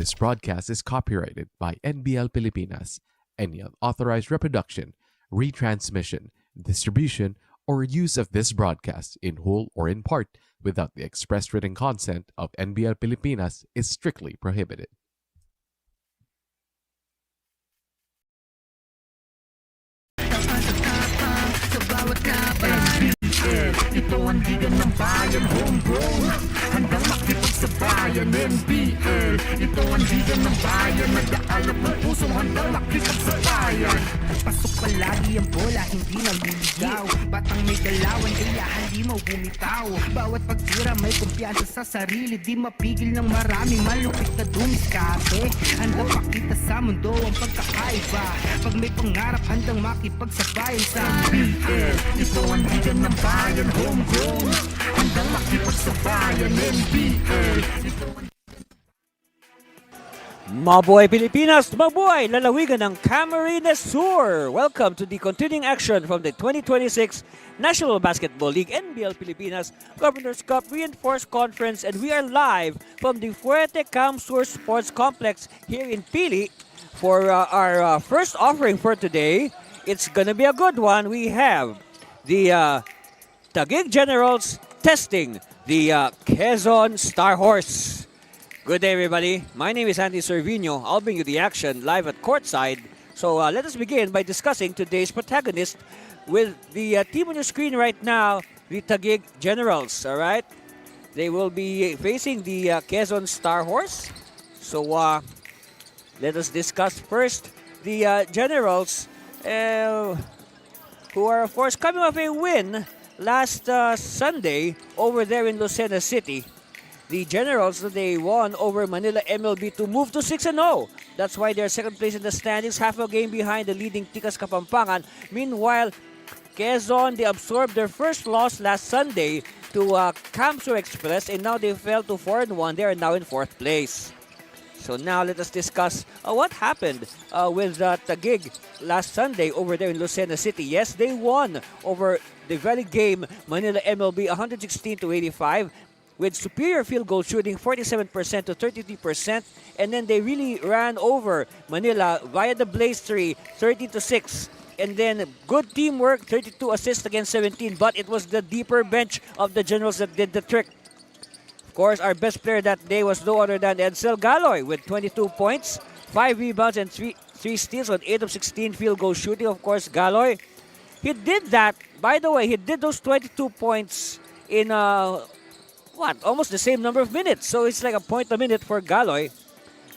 This broadcast is copyrighted by NBL Pilipinas. Any unauthorized reproduction, retransmission, distribution, or use of this broadcast in whole or in part without the express written consent of NBL Pilipinas is strictly prohibited. Ito ang liga ng bayan, homegrown hanggang makipagsabayan. NBL, ito ang liga ng bayan, nag-aalap ng puso hanggang makipagsabayan. Pasok palagi ang bola, hindi naliligaw. Batang may galawan, kaya halimaw bumitaw. Bawat pagtira may kumpiyansa sa sarili, di mapigil ng marami, malupit na dumiskate. Handang pakita sa mundo ang pagkakaiba. Pag may pangarap, handang makipagsabayan sa NBL. Ito ang liga ng bayan, homegrown hanggang makipagsabayan. NBL. Mabuhay Pilipinas! Mabuhay lalawigan ng Camarines Sur! Welcome to the continuing action from the 2026 National Basketball League NBL Pilipinas Governor's Cup Reinforced Conference, and we are live from the Fuerte Sur Sports Complex here in Pili for our first offering for today. It's gonna be a good one. We have the Taguig Generals testing the Quezon Star Horse. Good day, everybody. My name is Andy Servino. I'll bring you the action live at courtside. So let us begin by discussing today's protagonist with the team on your screen right now, the Taguig Generals. All right, they will be facing the Quezon Star Horse. So let us discuss first the Generals, who are of course coming off a win last Sunday over there in Lucena City. The Generals, they won over Manila MLB to move to 6-0. That's why they're second place in the standings, half a game behind the leading Tikas Kapampangan. Meanwhile, Quezon, they absorbed their first loss last Sunday to Camsur Express, and now they fell to 4-1. They are now in fourth place. So now let us discuss what happened with Taguig last Sunday over there in Lucena City. Yes, they won over the very game Manila MLB 116-85. With superior field goal shooting, 47% to 33%. And then they really ran over Manila via the Blaze 3, 30-6. And then good teamwork, 32 assists against 17. But it was the deeper bench of the Generals that did the trick. Of course, our best player that day was no other than Edsel Galoy with 22 points, 5 rebounds, and 3 steals on 8 of 16 field goal shooting. Of course, Galoy, he did that. By the way, he did those 22 points in almost the same number of minutes. So it's like a point a minute for Galoy.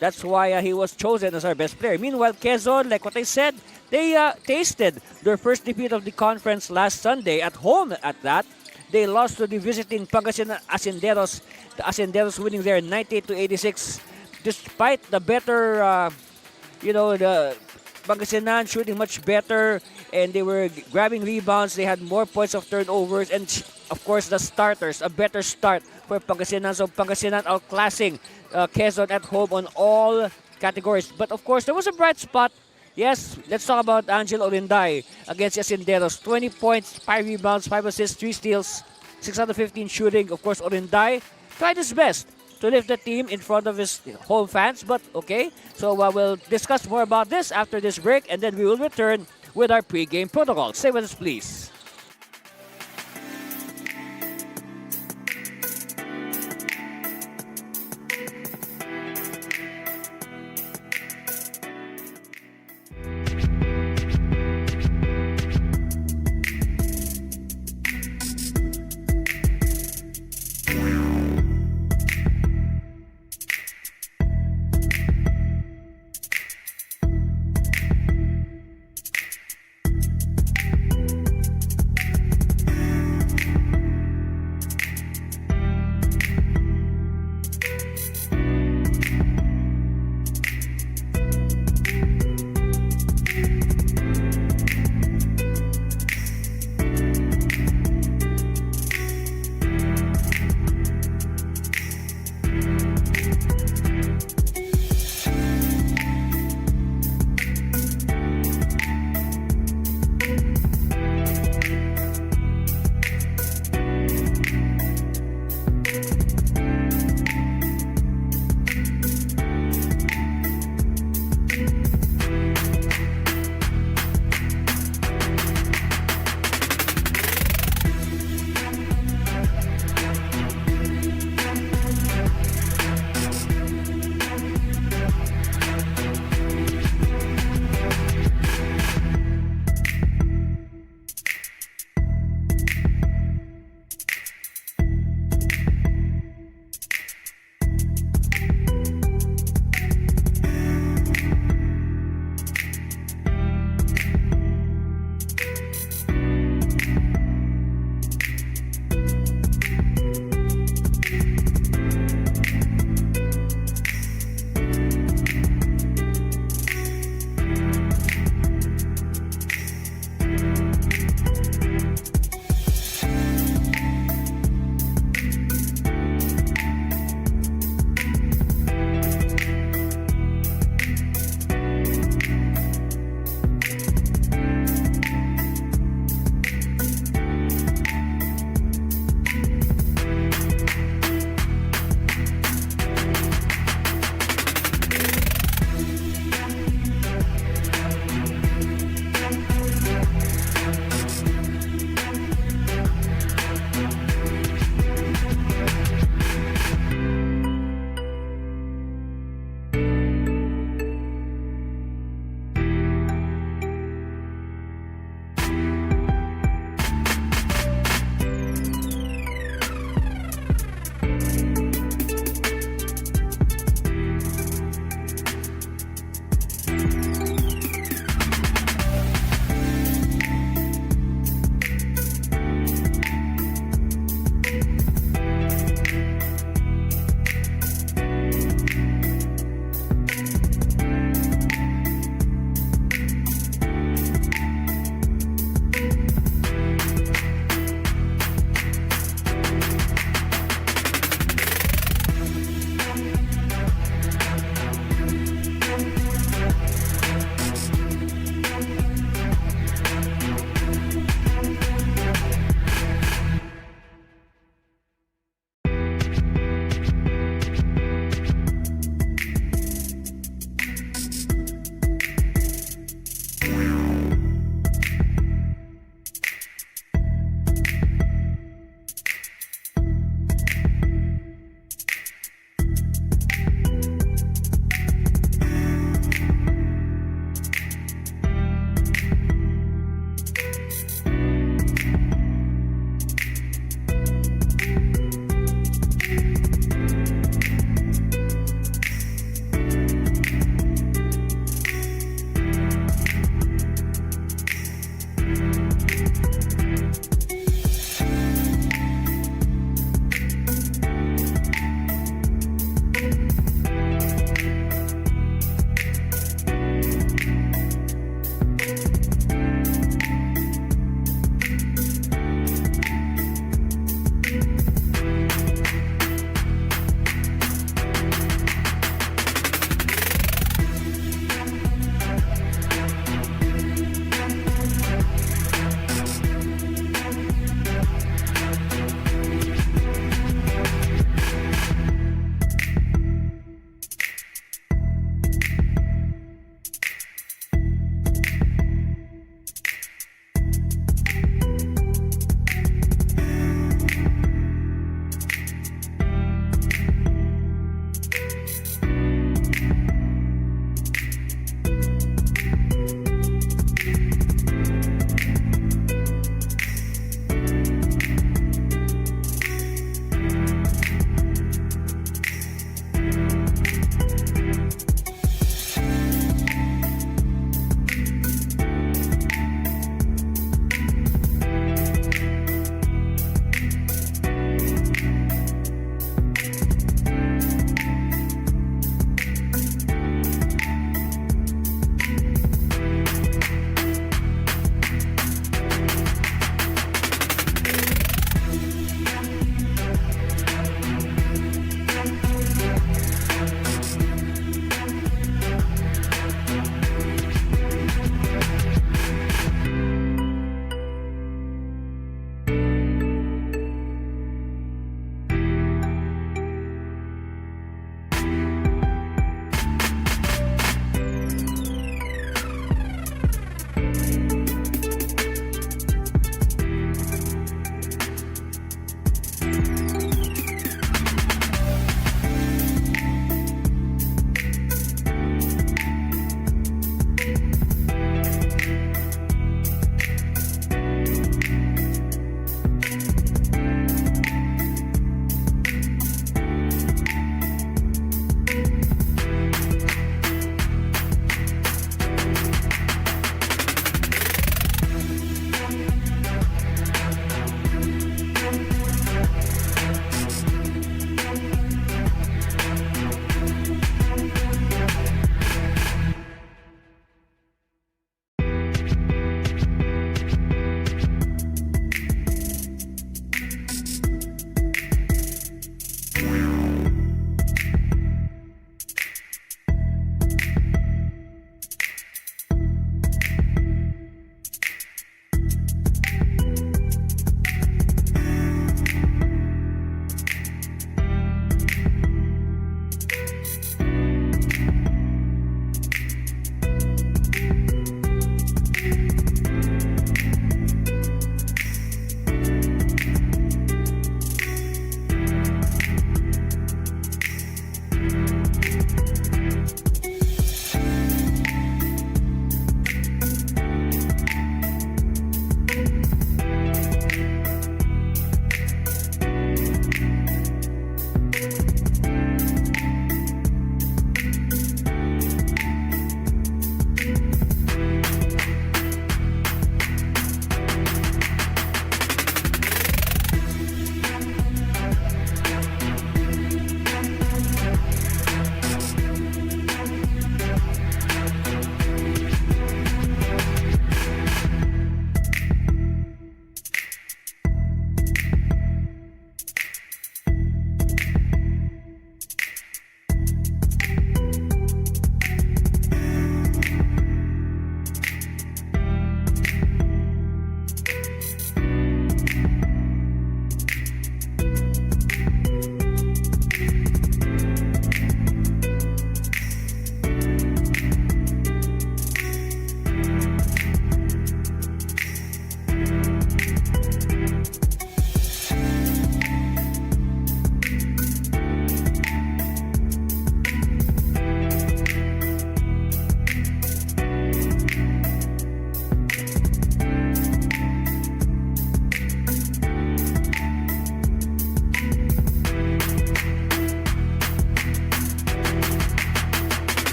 That's why he was chosen as our best player. Meanwhile, Quezon, like what I said, they tasted their first defeat of the conference last Sunday at home at that. They lost to the visiting Pangasinan Asenderos. The Asenderos winning there 98-86. Despite the better, the Pangasinan shooting much better, and they were grabbing rebounds. They had more points of turnovers, and of course the starters, a better start for Pangasinan. So Pangasinan outclassing Quezon at home on all categories. But of course there was a bright spot. Yes, let's talk about Angel Orinday against Asenderos. 20 points, 5 rebounds, 5 assists, 3 steals, 6 out of 15 shooting. Of course, Orinday tried his best to lift the team in front of his home fans, but okay. So we'll discuss more about this after this break, and then we will return with our pre-game protocol. Stay with us, please.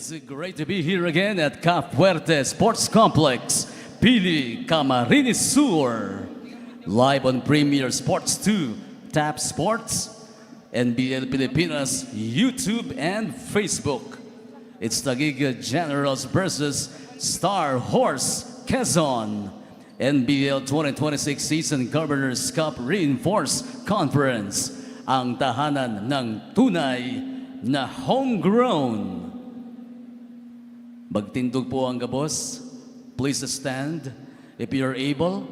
It's great to be here again at Fuerte Sports Complex, Pili, Camarines Sur. Live on Premier Sports 2, Tap Sports, NBL Pilipinas, YouTube, and Facebook. It's Taguig Generals versus Star Horse Quezon. NBL 2026 Season Governors Cup Reinforced Conference. Ang tahanan ng tunay na homegrown. Magtindog po ang gabos. Please stand if you're able.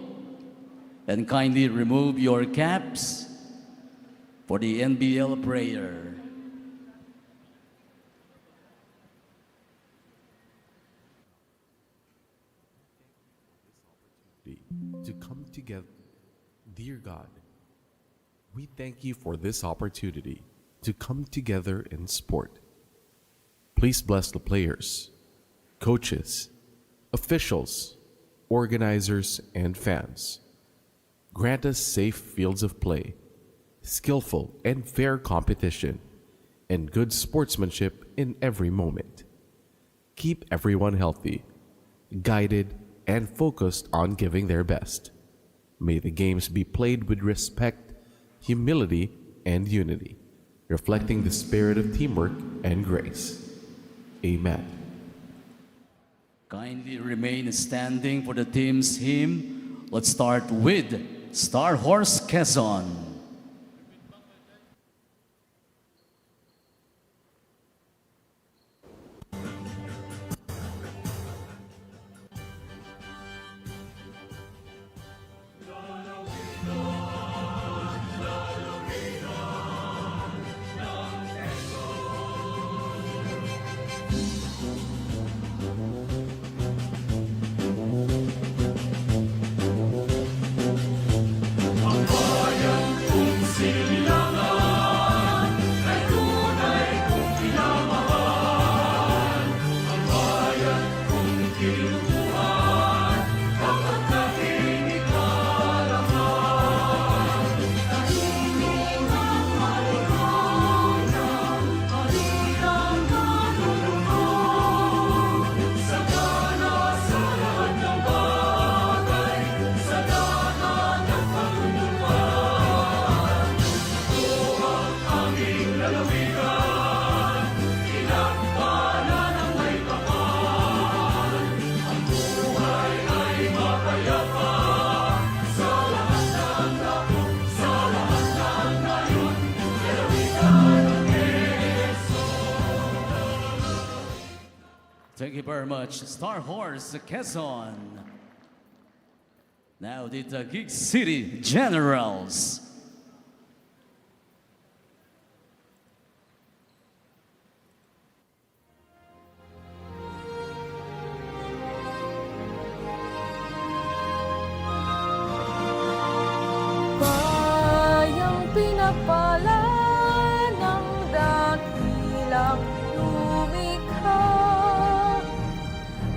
And kindly remove your caps for the NBL prayer. To come together, dear God, we thank you for this opportunity to come together in sport. Please bless the players, coaches, officials, organizers, and fans. Grant us safe fields of play, skillful and fair competition, and good sportsmanship in every moment. Keep everyone healthy, guided, and focused on giving their best. May the games be played with respect, humility, and unity, reflecting the spirit of teamwork and grace. Amen. Kindly remain standing for the team's hymn. Let's start with Star Horse Quezon. Thank you very much, Star Horse Quezon. Now the Taguig City Generals. Bayang pinapala ng dakilang lumikha,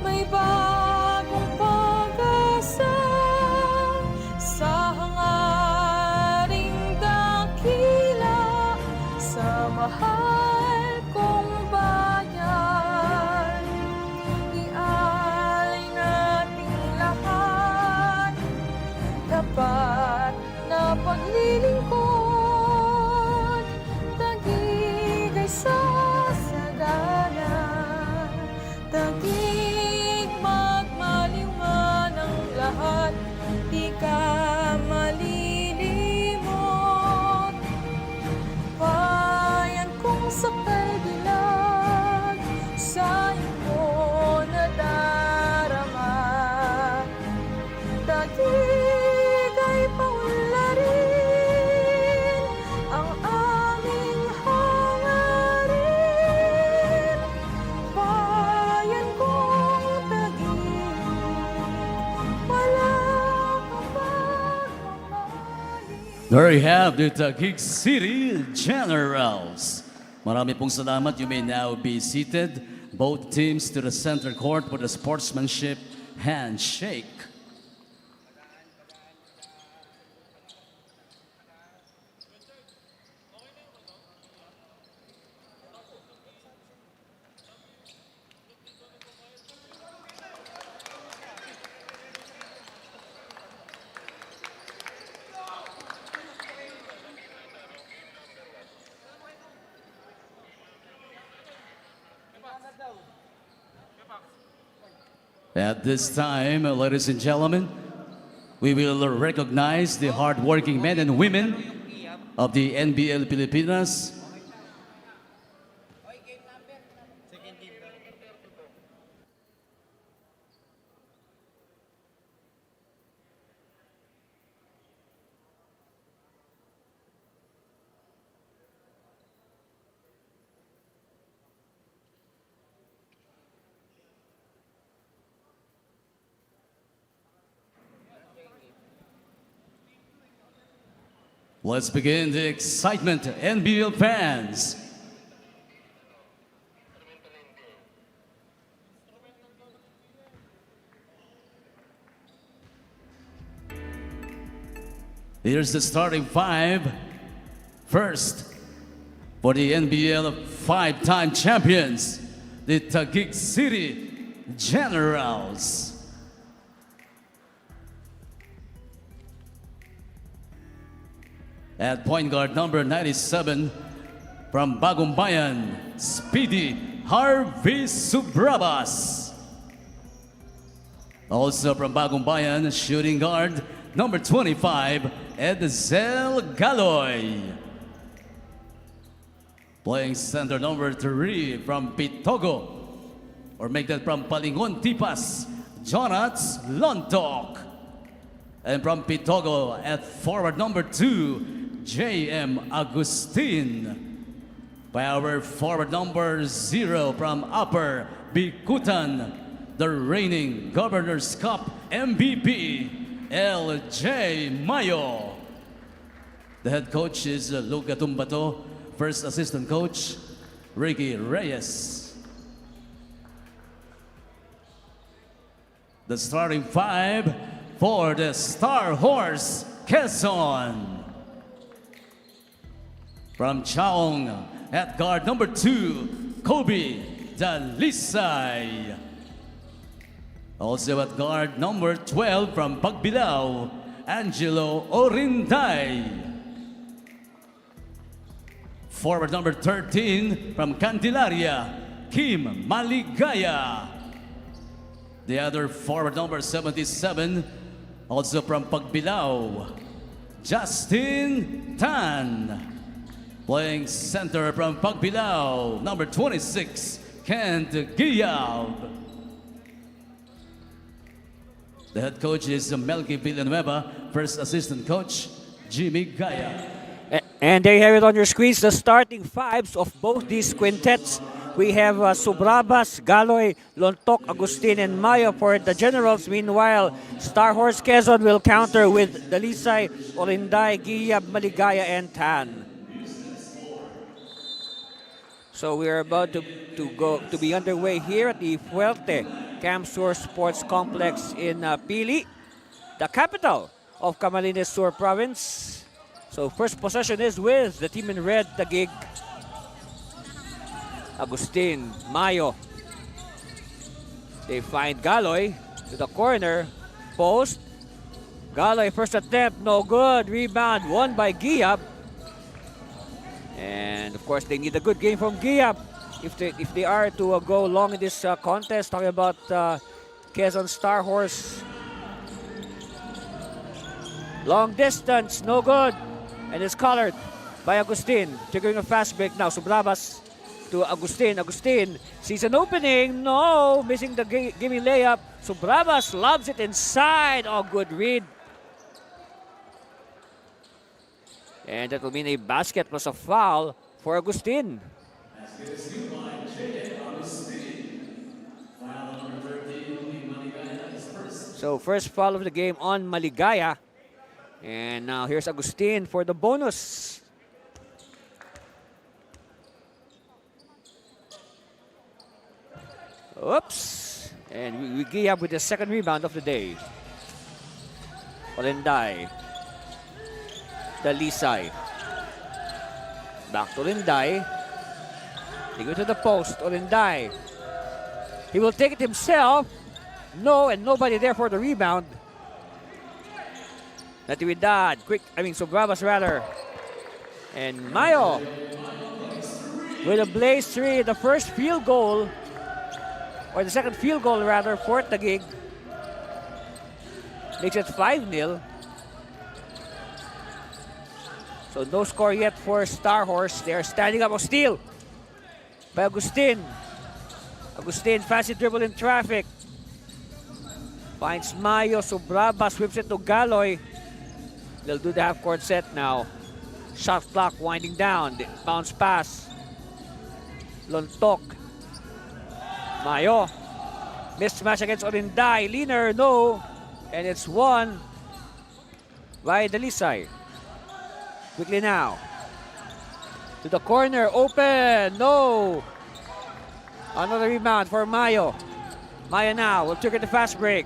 may bagong pag-asa sa hangaring dakila, sa mahal kong bayan. Ialay nating lahat, dapat na paglilingkod, Taguig ay sasagana, Taguig magmaliwan ang lahat, di ka malilimot. Bayan kong sakay dilag, sa iyo nadarama, Taguig ay paunlarin ang aming hangarin. Bayan kong Taguig, walang pagmamahal. There you have the Taguig City Generals. Marami pong salamat. You may now be seated. Both teams to the center court for the sportsmanship handshake. At this time, ladies and gentlemen, we will recognize the hardworking men and women of the NBL Pilipinas. Let's begin the excitement, NBL fans. Here's the starting five. First, for the NBL five-time champions, the Taguig City Generals. At point guard number 97 from Bagong Bayan, Speedy Harvey Subrabas. Also from Bagong Bayan, shooting guard number 25, Edsel Galoy. Playing center number 3 from Pitogo, or make that from Palingon Tipas, Jonats Lontok. And from Pitogo at forward number 2, J.M. Agustin. Power forward number 0 from Upper Bikutan, the reigning Governor's Cup MVP, L.J. Mayo. The head coach is Luca Tumbato. First assistant coach, Ricky Reyes. The starting five for the Star Horse Quezon. From Chaong at guard number 2, Kobe Dalisay. Also at guard number 12 from Pagbilao, Angelo Orinday. Forward number 13 from Candelaria, Kim Maligaya. The other forward number 77, also from Pagbilao, Justin Tan. Playing center from Pagbilao, number 26, Kent Giyab. The head coach is Melky Villanueva. First assistant coach, Jimmy Gaya. And there you have it on your screens, the starting fives of both these quintets. We have Subrabas, Galoy, Lontok, Agustin, and Mayo for the Generals. Meanwhile, Star Horse Quezon will counter with Dalisay, Orinday, Giyab, Maligaya, and Tan. So we are about to be underway here at the Fuerte Camp Sur Sports Complex in Pili, the capital of Camarines Sur Province. So first possession is with the team in red, Taguig. Agustin, Mayo. They find Galoy to the corner, post. Galoy first attempt, no good. Rebound won by Giyab. And of course, they need a good game from Giyab if they are to go long in this contest. Talking about Quezon Star Horse. Long distance, no good. And it's collared by Agustin. Triggering a fast break now. Subrabas to Agustin. Agustin sees an opening. No, missing the gimme layup. Subrabas lobs it inside. Oh, good read. And that will mean a basket plus a foul for Agustin. So first foul of the game on Maligaya. And now here's Agustin for the bonus. Oops. And we Giyab with the second rebound of the day. Orinday. Dalisay. Back to Orinday. They go to the post. Orinday. He will take it himself. No, and nobody there for the rebound. Natividad. Subrabas rather. And Mayo with a blaze three, the first field goal. or the second field goal rather, for Taguig. Makes it 5-0. So no score yet for Star Horse. They are standing up. A steal by Agustin. Agustin, fancy dribble in traffic. Finds Mayo. Subraba sweeps it to Galoy. They'll do the half-court set now. Shot clock winding down. Bounce pass. Lontok. Mayo. Mismatch against Orinday. Leaner, no. And it's won by Dalisay. Quickly now. To the corner. Open. No. Another rebound for Mayo. Mayo now will trigger the fast break.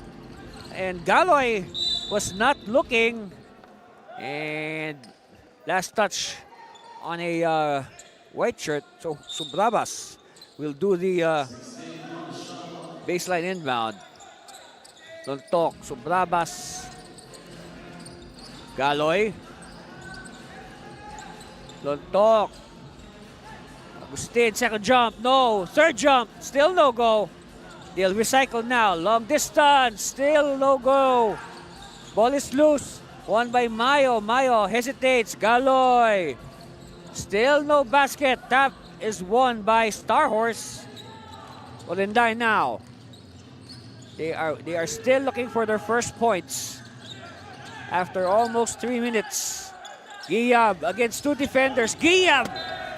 And Galoy was not looking. And last touch on a white shirt. So Subrabas will do the baseline inbound. Lontok, Subrabas. Galoy. Lontok. Agustin, second jump, no. Third jump, still no go. They'll recycle now. Long distance, still no go. Ball is loose. Won by Mayo. Mayo hesitates. Galoy. Still no basket. Tap is won by Star Horse. Orinday now. They are still looking for their first points after almost 3 minutes. Giyab against two defenders. Giyab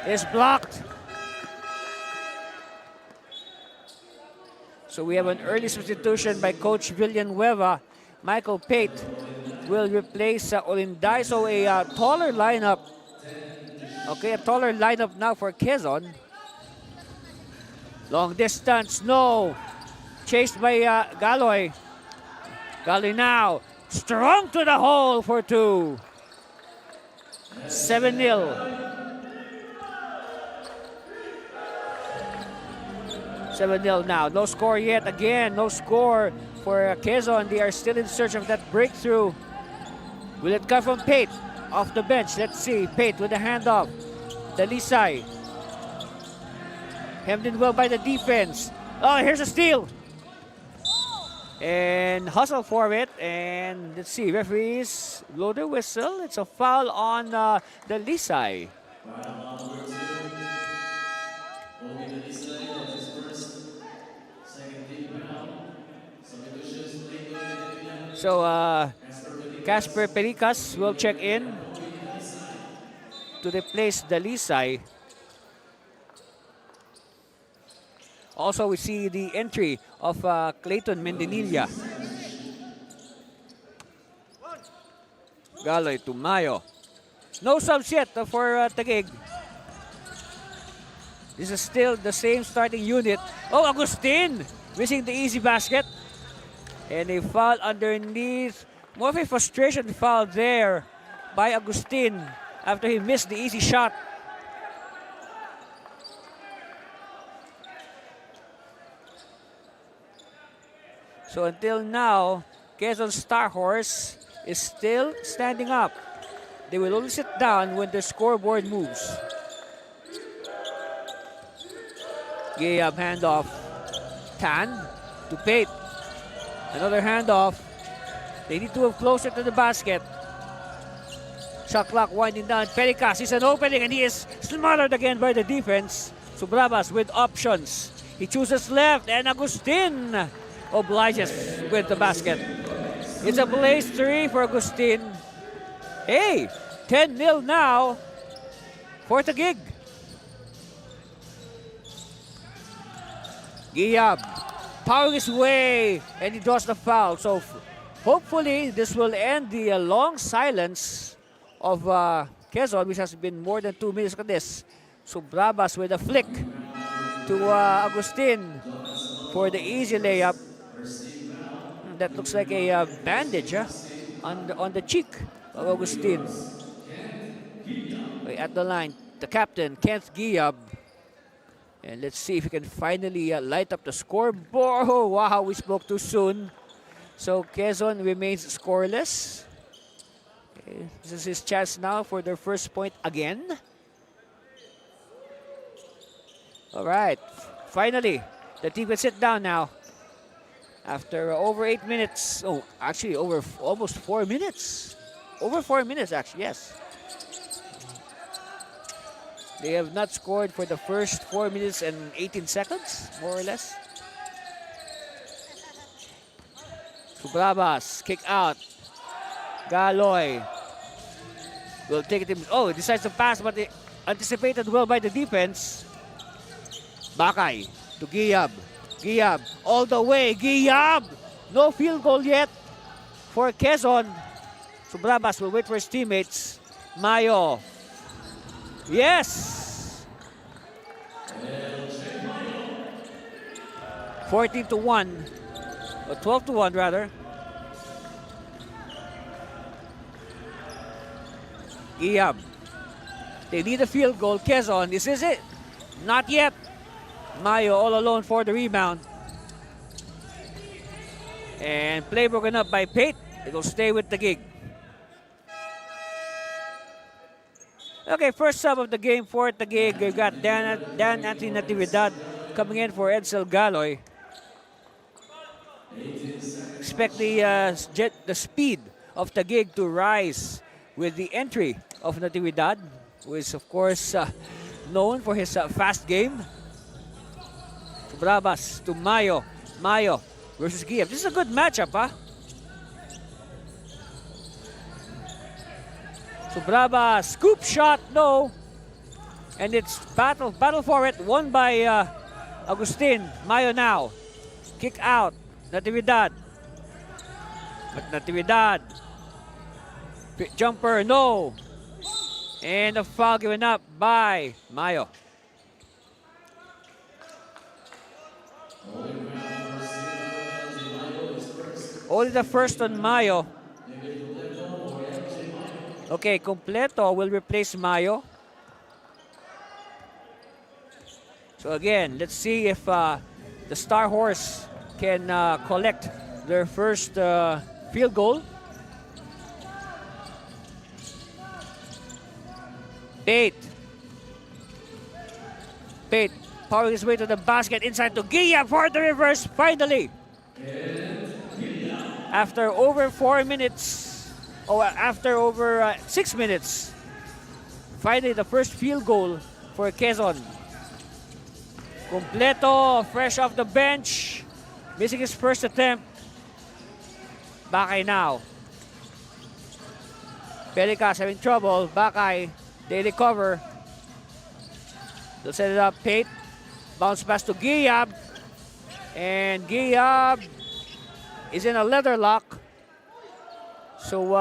is blocked. So we have an early substitution by Coach Villanueva. Michael Pate will replace Orinday. So a taller lineup. Okay, a taller lineup now for Quezon. Long distance, no. Chased by Galoy. Galoy now. Strong to the hole for two. 7-0. 7-0 now. No score yet. Again, no score for Quezon. They are still in search of that breakthrough. Will it come from Pate? Off the bench. Let's see. Pate with a handoff. Dalisay. Hemmed in well by the defense. Oh, here's a steal. And hustle for it. And let's see. Referees blow the whistle. It's a foul on Dalisay. So, Casper Pericas will check in to replace Dalisay. Also, we see the entry of Clayton Mendinilla. Galoy to Mayo. No subs yet for Taguig. This is still the same starting unit. Oh, Agustin missing the easy basket. And a foul underneath. More of a frustration foul there by Agustin after he missed the easy shot. So until now, Quezon Star Horse is still standing up. They will only sit down when the scoreboard moves. Gayab handoff. Tan to Pate. Another handoff. They need to move closer to the basket. Shot clock winding down. Pericas is an opening and he is smothered again by the defense. Subrabas with options. He chooses left and Agustin obliges with the basket. It's a blaze three for Agustin. Hey, 10-0 now for Taguig. Giyab powering his way and he draws the foul. So hopefully this will end the long silence of Quezon, which has been more than 2 minutes. Look at this. Subrabas with a flick to Agustin for the easy layup. That looks like a bandage on the cheek of Agustin. At the line, the captain, Kenneth Giyab. And let's see if he can finally light up the scoreboard. Oh, wow, we spoke too soon. So Quezon remains scoreless. Okay, this is his chance now for their first point again. All right, finally, The team can sit down now. After over 8 minutes. Oh, actually over almost 4 minutes. Over 4 minutes actually, yes. They have not scored for the first 4 minutes and 18 seconds, more or less. Subrabas, kick out. Galoy will take it. Oh, he decides to pass, but they anticipated well by the defense. Bakay to Giyab. Giyab all the way. Giyab! No field goal yet for Quezon. Subrabas will wait for his teammates. Mayo. Yes! 14-1. Or 12-1 rather. Giyab. They need a field goal. Quezon, this is it. Not yet. Mayo all alone for the rebound. And play broken up by Pate. It will stay with Taguig. Okay, first sub of the game for Taguig. We've got Dan Anthony Natividad coming in for Edsel Galoy. Expect the speed of Taguig to rise with the entry of Natividad, who is of course known for his fast game. Brabas to Mayo. Mayo versus Giyab. This is a good matchup, huh? Subrabas, scoop shot, no. And it's battle for it, won by Agustin. Mayo now. Kick out. Natividad. But Natividad. Jumper, no. And a foul given up by Mayo. Only the first on Mayo. Okay, Completo will replace Mayo. So again, let's see if the Star Horse can collect their first field goal. Pate powering his way to the basket, inside to Giyab for the reverse, finally. After over 4 minutes, after over 6 minutes, finally the first field goal for Quezon. Completo, fresh off the bench, missing his first attempt. Bakay now. Pelicas having trouble. Bakay, they recover. They'll set it up. Pate, bounce pass to Giyab. And Giyab is in a leather lock. So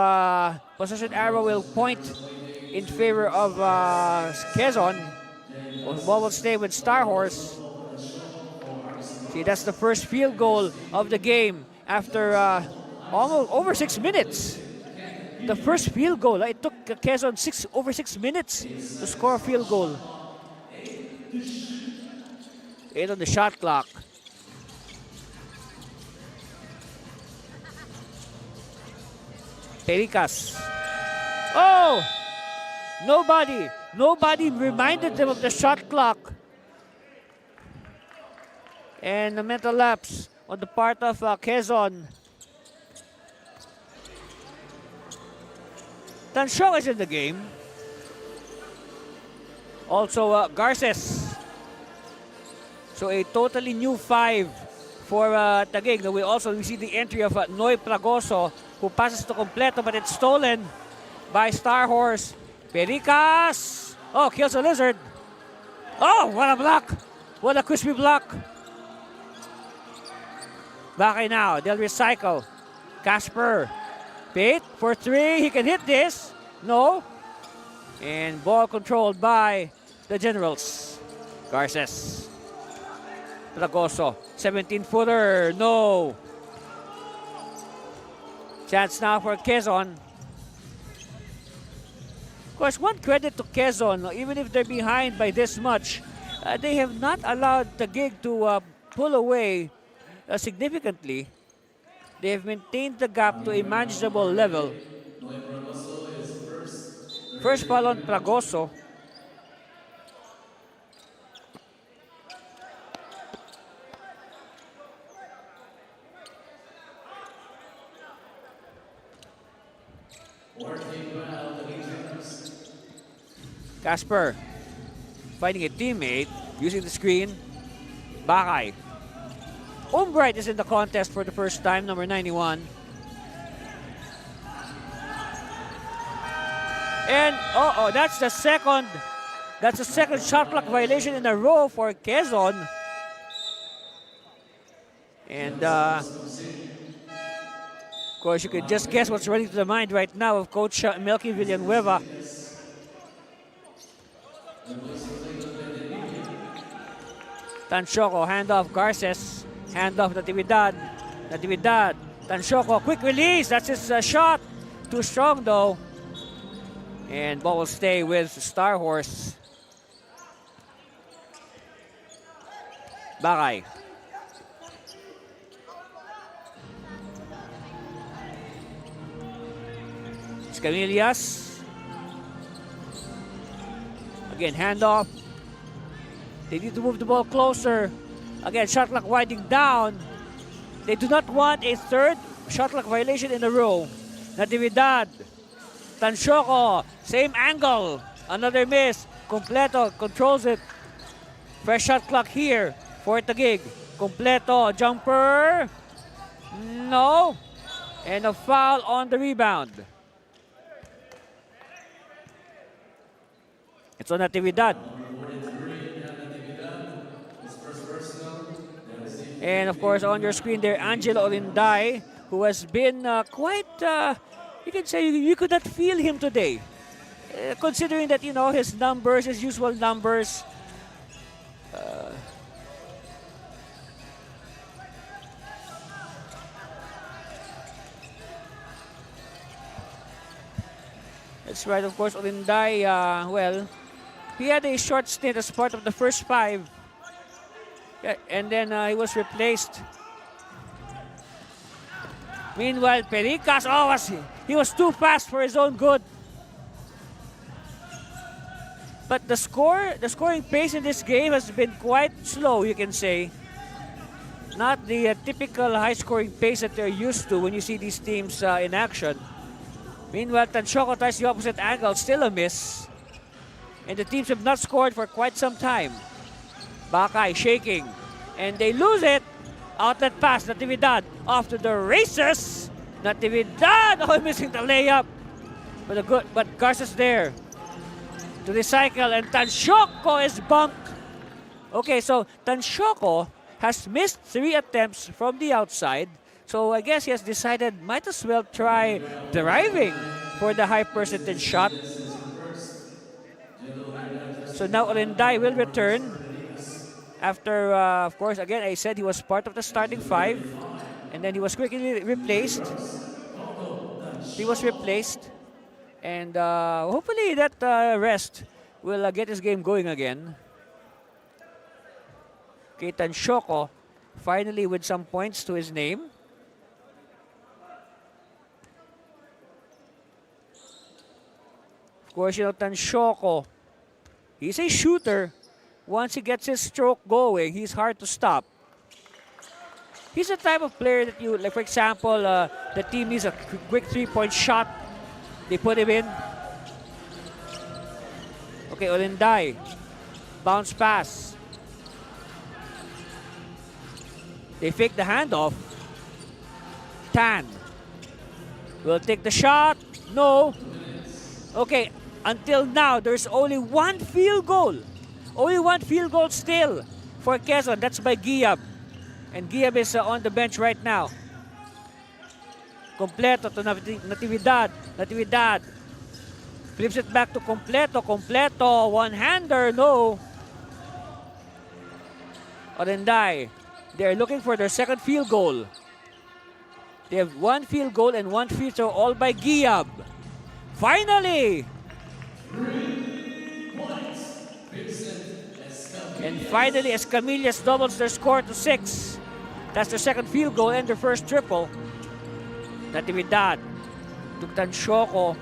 possession arrow will point in favor of Quezon. The ball will stay with Star Horse. See, that's the first field goal of the game after almost over 6 minutes. The first field goal. It took Quezon over 6 minutes to score a field goal. 8 on the shot clock. Pelicas. Oh! Nobody reminded them of the shot clock. And a mental lapse on the part of Quezon. Tanshaw is in the game. Also Garces. So a totally new 5 for Taguig. We see the entry of Noy Pragoso, who passes to Completo, but it's stolen by Star Horse. Pericas! Oh, kills a lizard. Oh, what a block! What a crispy block. Bakay now, they'll recycle. Casper. Pate for 3, he can hit this. No. And ball controlled by the Generals. Garces. Pragoso, 17-footer, no. Chance now for Quezon. Of course, one credit to Quezon, even if they're behind by this much, they have not allowed Taguig to pull away significantly. They have maintained the gap to a manageable level. First foul on Pragoso. Casper finding a teammate using the screen. Bakay. Umbright is in the contest for the first time, number 91. And that's the second shot clock violation in a row for Quezon. And of course, you can just guess what's running to the mind right now of Coach Melky Villanueva. Tanchoco, handoff Garces, handoff Natividad. Tanchoco, quick release, that's his shot. Too strong though. And ball will stay with Star Horse. Bakay. Escamillas. Again, handoff. They need to move the ball closer. Again, shot clock winding down. They do not want a third shot clock violation in a row. Natividad. Tanchoco, same angle. Another miss. Completo controls it. Fresh shot clock here for Taguig. Completo, jumper. No. And a foul on the rebound. It's on Natividad. And of course, on your screen there, Angelo Olinday, who has been quite, you can say, you could not feel him today. Considering that, you know, his numbers, his usual numbers. That's right, of course, Olinday, well, he had a short stint as part of the first five. Yeah, and then he was replaced. Meanwhile, Pericas, he was too fast for his own good. But the scoring pace in this game has been quite slow, you can say. Not the typical high-scoring pace that they're used to when you see these teams in action. Meanwhile, Tanchoco tries the opposite angle, still a miss. And the teams have not scored for quite some time. Bakay shaking, and they lose it. Outlet pass, Natividad off to the races. Natividad, missing the layup. But Garza's there to recycle, and Tanchoco is bumped. Okay, so Tanchoco has missed 3 attempts from the outside. So I guess he has decided might as well try driving for the high percentage shot. So now Olinday will return. After, of course, again, I said he was part of the starting 5. And then he was quickly replaced. He was replaced. And hopefully that rest will get his game going again. Okay, Tanchoco finally with some points to his name. Of course, you know, Tanchoco, he's a shooter. Once he gets his stroke going, he's hard to stop. He's the type of player that you, like for example, the team needs a quick 3-point shot. They put him in. Okay, Olinday. Bounce pass. They fake the handoff. Tan will take the shot. No. Okay, until now, there's only one field goal. Only one field goal still for Quezon. That's by Giab. And Giab is on the bench right now. Completo to Natividad. Natividad flips it back to Completo. Completo, one-hander, no. Olinday, they're looking for their second field goal. They have one field goal and one free throw, all by Giab. Finally! And finally, Escamillas doubles their score to 6. That's their second field goal and their first triple. Natividad to Tanchoco.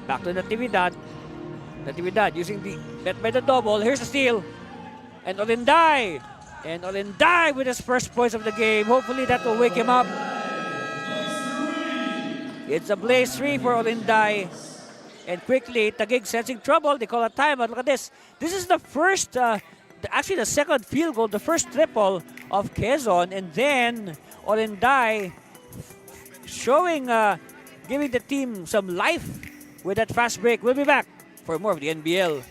Back to Natividad. Natividad using the bet by the double. Here's the steal. And Olinday. And Olinday with his first points of the game. Hopefully that will wake him up. It's a blaze 3 for Olinday. And quickly, Taguig sensing trouble. They call a timeout. Look at this. This is the first, actually the second field goal, the first triple of Quezon. And then Olinday showing, giving the team some life with that fast break. We'll be back for more of the NBL.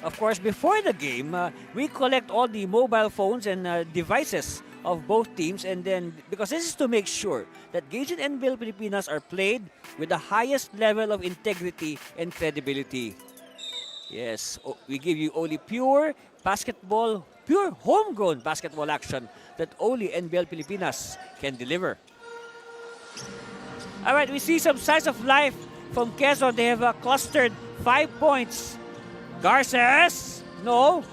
Of course, before the game, we collect all the mobile phones and devices of both teams, and then because this is to make sure that games in NBL Pilipinas are played with the highest level of integrity and credibility. Yes, we give you only pure basketball, pure homegrown basketball action that only NBL Pilipinas can deliver. All right, we see some signs of life from Quezon. They have clustered 5 points. Garces, no.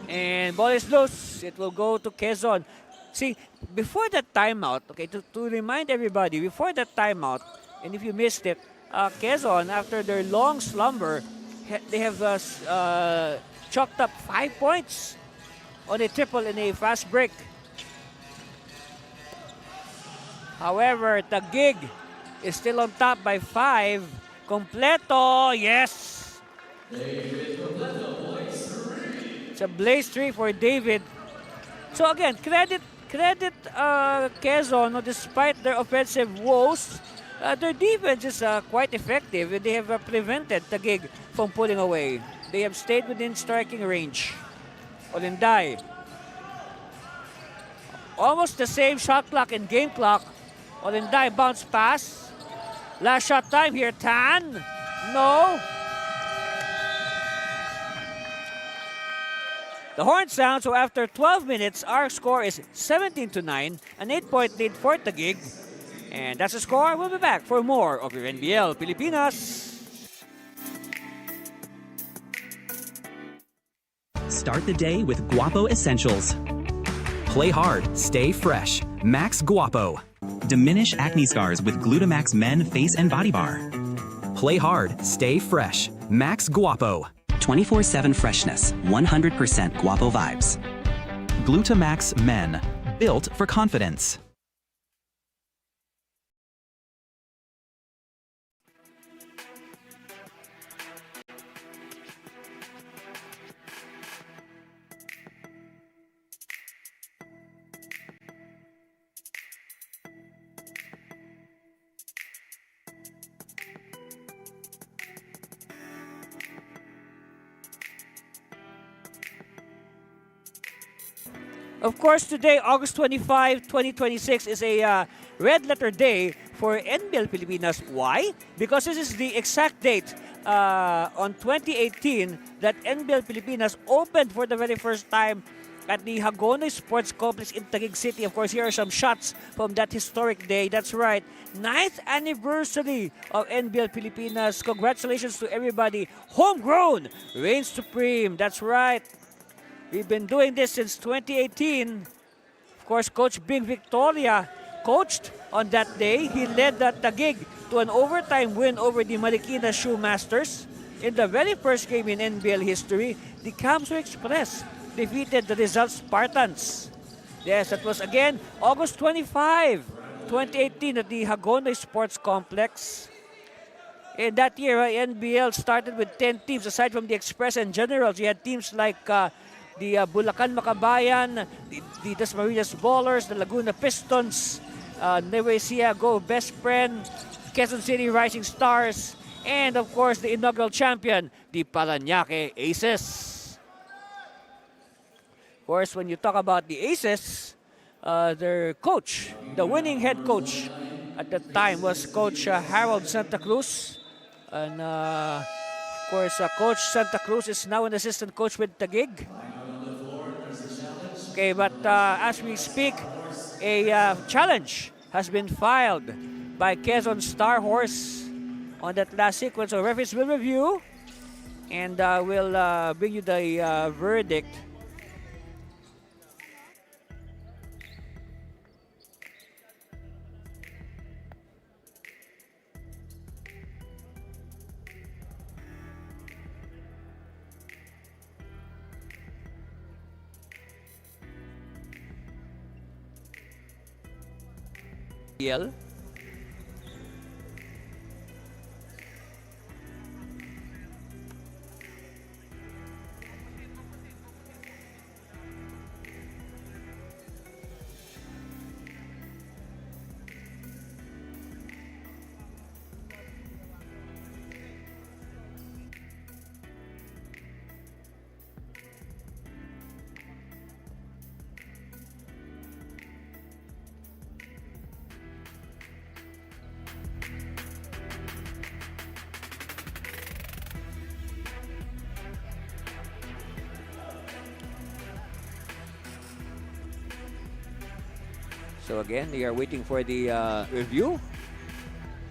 And ball is loose. It will go to Quezon. See, before that timeout, okay, to remind everybody, before that timeout, and if you missed it, Quezon, after their long slumber, they have chalked up 5 points on a triple in a fast break. However, Taguig is still on top by 5. Completo, yes. It's a blaze 3 for David. So again, credit Quezon, despite their offensive woes, their defense is quite effective. They have prevented Taguig from pulling away. They have stayed within striking range. Olinday. Almost the same shot clock and game clock. Olinday bounce pass. Last shot time here, Tan. No. The horn sounds, so after 12 minutes, our score is 17-9, an 8-point lead for Taguig. And that's the score. We'll be back for more of your NBL Pilipinas. Start the day with Guapo Essentials. Play hard, stay fresh. Max Guapo. Diminish acne scars with Glutamax Men Face and Body Bar. Play hard, stay fresh. Max Guapo. 24/7 freshness, 100% Guapo vibes. Glutamax Men, built for confidence. Of course, today, August 25, 2026, is a red letter day for NBL Pilipinas. Why? Because this is the exact date on 2018 that NBL Pilipinas opened for the very first time at the Hagonoy Sports Complex in Taguig City. Of course, here are some shots from that historic day. That's right, 9th anniversary of NBL Pilipinas. Congratulations to everybody. Homegrown reigns supreme. That's right. We've been doing this since 2018. Of course, Coach Bing Victoria coached on that day. He led the Taguig to an overtime win over the Marikina Shoemasters. In the very first game in NBL history, the Kamso Express defeated the Rizal Spartans. Yes, that was again August 25, 2018 at the Hagonoy Sports Complex. In that year, NBL started with 10 teams. Aside from the Express and Generals, you had teams like the Bulacan Makabayan, the Dasmariñas Ballers, the Laguna Pistons, Nueva Ecija Go Best Friend, Quezon City Rising Stars, and of course the inaugural champion, the Parañaque Aces. Of course, when you talk about the Aces, their coach, the winning head coach at the time was Coach Harold Santa Cruz. And of course, Coach Santa Cruz is now an assistant coach with Taguig. Okay, but as we speak, a challenge has been filed by Quezon Star Horse on that last sequence. So referees will review and will bring you the verdict. NBL. So again, they are waiting for the review.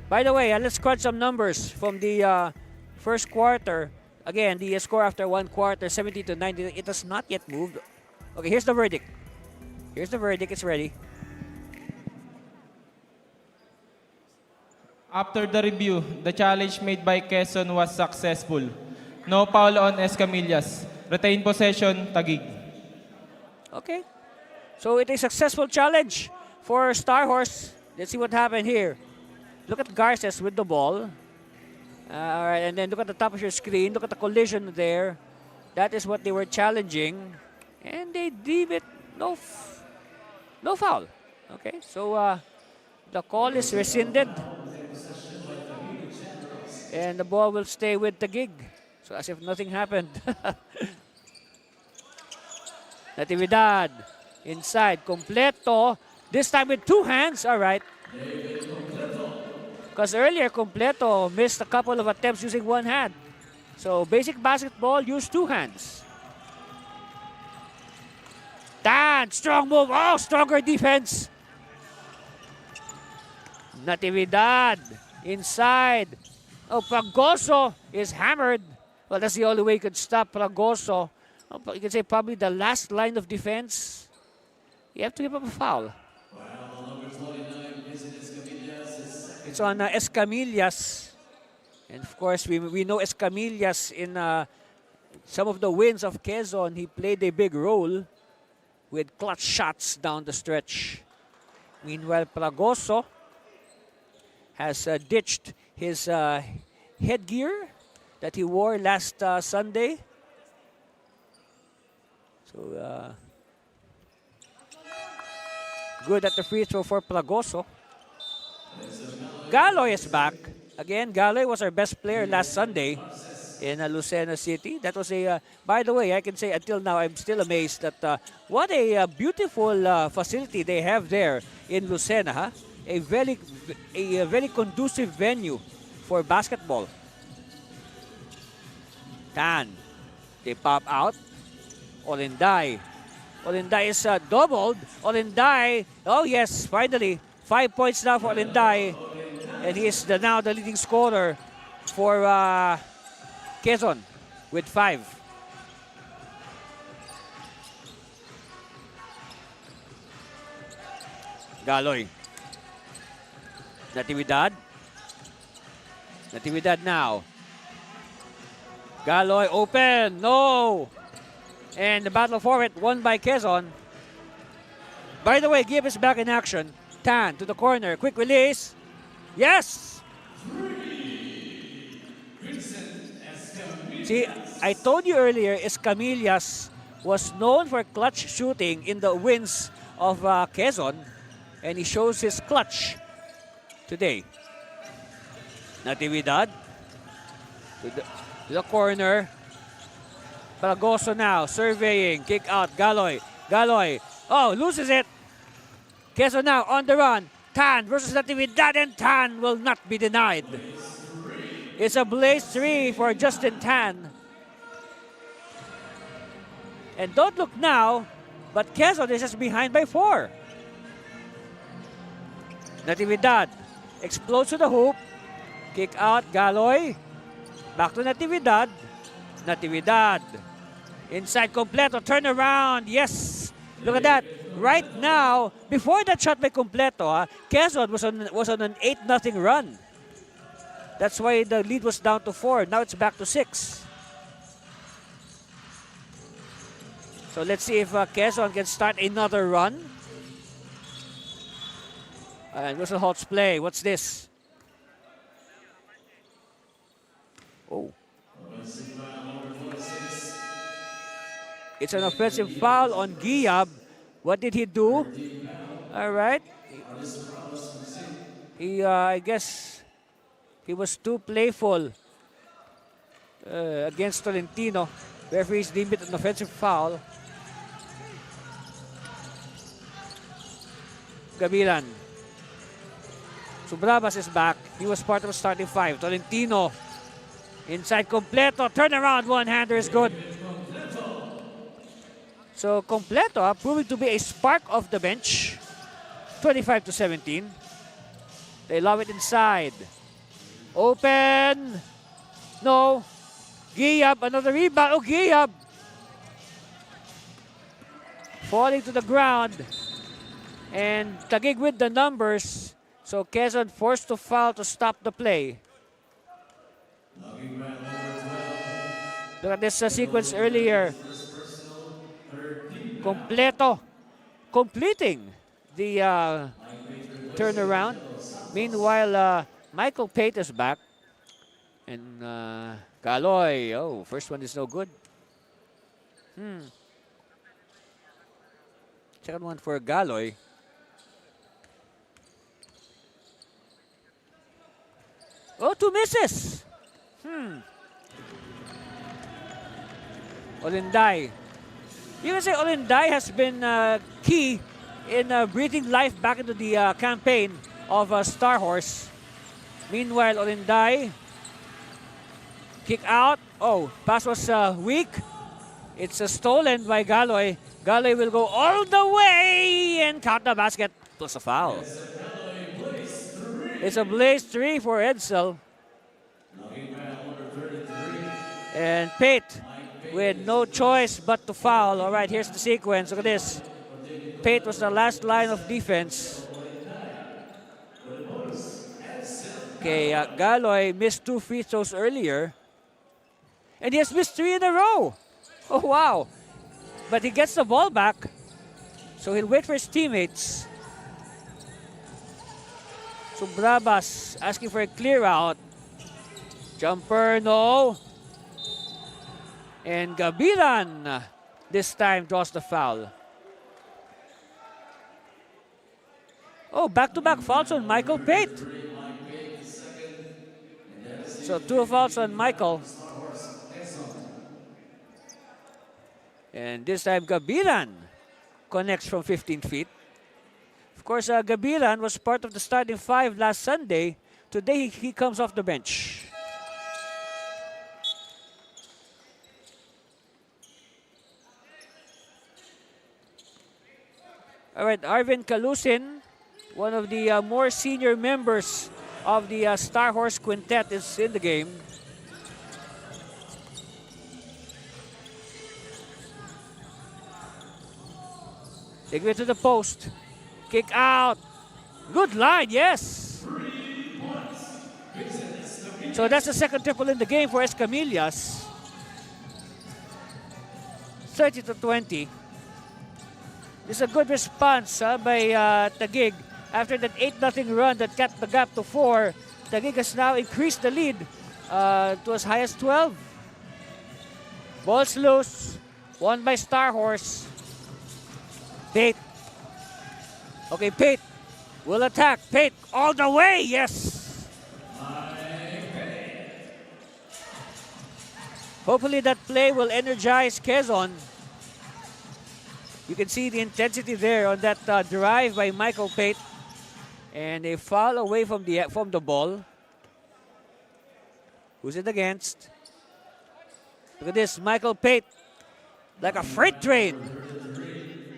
By the way, let's crunch some numbers from the first quarter. Again, the score after one quarter, 70 to 90. It has not yet moved. Okay, here's the verdict. Here's the verdict. It's ready. After the review, the challenge made by Quezon was successful. No foul on Escamillas. Retain possession, Taguig. Okay. So it is a successful challenge for Star Horse. Let's see what happened here. Look at Garces with the ball. All right, and then look at the top of your screen. Look at the collision there. That is what they were challenging. And they deem it no foul. Okay, so the call is rescinded. And the ball will stay with the gig. So as if nothing happened. Natividad. Inside. Completo. This time with two hands. All right. Because earlier, Completo missed a couple of attempts using one hand. So basic basketball, use two hands. Tan, strong move. Oh, stronger defense. Natividad. Inside. Oh, Pragoso is hammered. Well, that's the only way you could stop Pragoso. Oh, you could say probably the last line of defense. You have to give up a foul. It's on Escamillas. And of course, we know Escamillas in some of the wins of Quezon. He played a big role with clutch shots down the stretch. Meanwhile, Pragoso has ditched his headgear that he wore last Sunday. So, good at the free throw for Pragoso. Galoy is back. Again, Galoy was our best player last Sunday in Lucena City. That was a, by the way, I can say until now, I'm still amazed that what a beautiful facility they have there in Lucena. Huh? A very conducive venue for basketball. Tan. They pop out. Olenday. Olenday is doubled. Olenday. Oh yes, finally. 5 points now for Olenday. And he is now the leading scorer for Quezon with 5. Galoy. Natividad. Natividad now. Galoy open. No. And the battle for it won by Quezon. By the way, Gibb is back in action. Tan to the corner. Quick release. Yes. See, I told you earlier, Escamillas was known for clutch shooting in the wins of Quezon. And he shows his clutch today. Natividad to the corner. Pragoso now surveying, kick out. Galoy. Galoy. Oh, loses it. Quezon now on the run. Tan versus Natividad, and Tan will not be denied. It's a blaze 3 for Justin Tan. And don't look now, but Quezon is just behind by 4. Natividad explodes to the hoop. Kick out, Galoy. Back to Natividad. Natividad. Inside Completo, turn around. Yes. Look at that. Right now, before that shot by Completo, Quezon was on an 8-0 run. That's why the lead was down to 4. Now it's back to 6. So let's see if Quezon can start another run. And Wilson Holt's play. What's this? Oh. It's an offensive foul on Giab. What did he do? All right. I guess he was too playful against Tolentino. Referees deemed it an offensive foul. Gabilan. Subrabas is back. He was part of the starting 5. Tolentino. Inside Completo. Turnaround one-hander is good. So Completo proving to be a spark off the bench. 25-17. They love it inside. Open. No. Giab, another rebound. Oh, Giab. Falling to the ground. And Taguig with the numbers. So Quezon forced to foul to stop the play. Look at this sequence earlier. Completo completing the turnaround. Meanwhile, Michael Pate is back. And Galoy, oh, first one is no good. Second one for Galoy. Oh, 2 misses. Olinday. You can say Olinday has been key in breathing life back into the campaign of Star Horse. Meanwhile, Olinday, kick out. Oh, pass was weak. It's stolen by Galoy. Galoy will go all the way and count the basket. It was a foul. It's a blaze 3 for Edsel. And Pate with no choice but to foul. All right, here's the sequence. Look at this. Pate was the last line of defense. Okay, Galoy missed 2 free throws earlier. And he has missed 3 in a row. Oh, wow. But he gets the ball back. So he'll wait for his teammates. Subrabas asking for a clear out. Jumper, no. And Gabilan this time draws the foul. Oh, back-to-back fouls on Michael Pate. So 2 fouls on Michael. And this time Gabilan connects from 15 feet. Of course, Gabilan was part of the starting 5 last Sunday. Today, he comes off the bench. All right, Arvin Kalusin, one of the more senior members of the Star Horse Quintet, is in the game. They give it to the post. Kick out. Good line, yes. So that's the second triple in the game for Escamillas. 30-20. This is a good response by Taguig. After that 8-0 run that cut the gap to 4, Taguig has now increased the lead to as high as 12. Ball's loose. Won by Star Horse. Pate. Okay, Pate will attack. Pate all the way. Yes. Hopefully that play will energize Quezon. You can see the intensity there on that drive by Michael Pate. And a foul away from the ball. Who's it against? Look at this, Michael Pate. Like a freight train.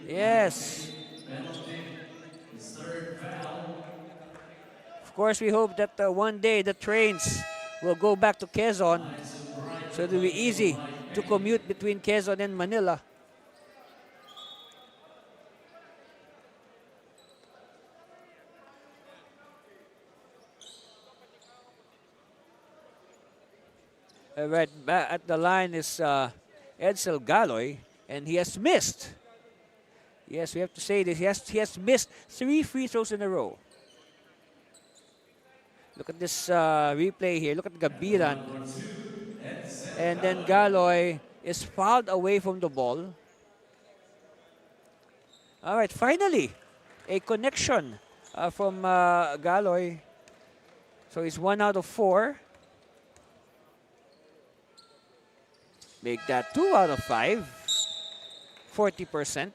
Yes. Of course, we hope that one day the trains will go back to Quezon, so it will be easy to commute between Quezon and Manila. Right back at the line is Edsel Galoy, and he has missed. Yes, we have to say this. He has missed 3 free throws in a row. Look at this replay here. Look at Gabiran. And then Galoy is fouled away from the ball. All right, finally, a connection from Galoy. So he's 1 out of 4. Make that 2 out of 5. 40%.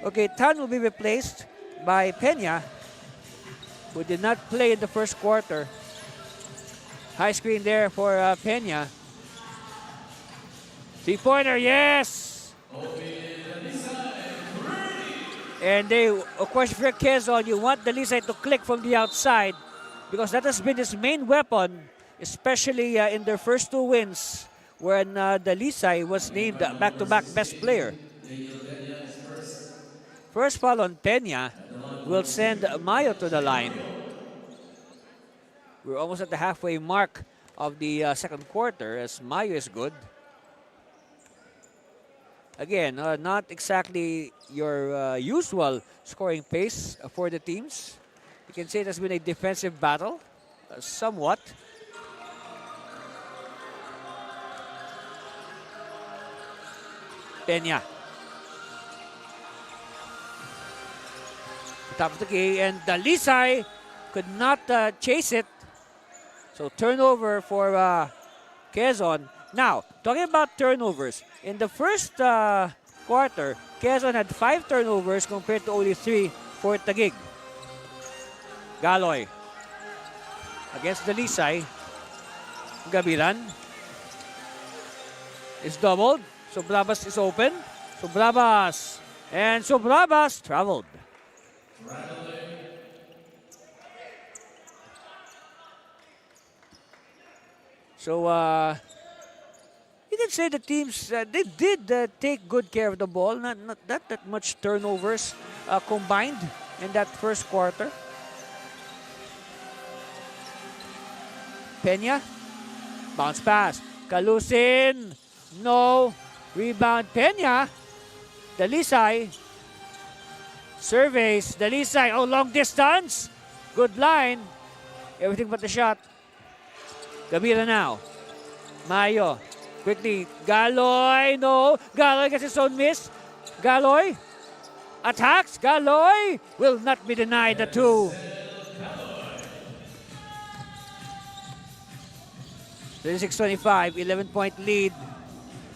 Okay, Tan will be replaced by Peña, who did not play in the first quarter. High screen there for Peña. 3-pointer, yes! And they, of course, if you're Quezon, you want Dalisay to click from the outside because that has been his main weapon, especially in their first 2 wins when Dalisay was named back-to-back best player. First foul on Peña will send Mayo to the line. We're almost at the halfway mark of the second quarter as Mayo is good. Again, not exactly your usual scoring pace for the teams. You can say it has been a defensive battle, somewhat. Peña. Top of the key, and Dalisay could not chase it. So turnover for Quezon. Now, talking about turnovers, in the first quarter, Quezon had 5 turnovers compared to only 3 for Taguig. Galoy against Dalisay. Gabiran is doubled. Sobrabas is open. Sobrabas. And Sobrabas traveled. So, you can say the teams, they did take good care of the ball. Not that much turnovers combined in that first quarter. Peña, bounce pass. Calusin, no. Rebound, Peña. Dalisay. Surveys, Dalisay, oh, long distance. Good line. Everything but the shot. Gabira now. Mayo. Quickly. Galoy, no. Galoy gets his own miss. Galoy. Attacks. Galoy will not be denied the 2. 36-25, 11-point lead.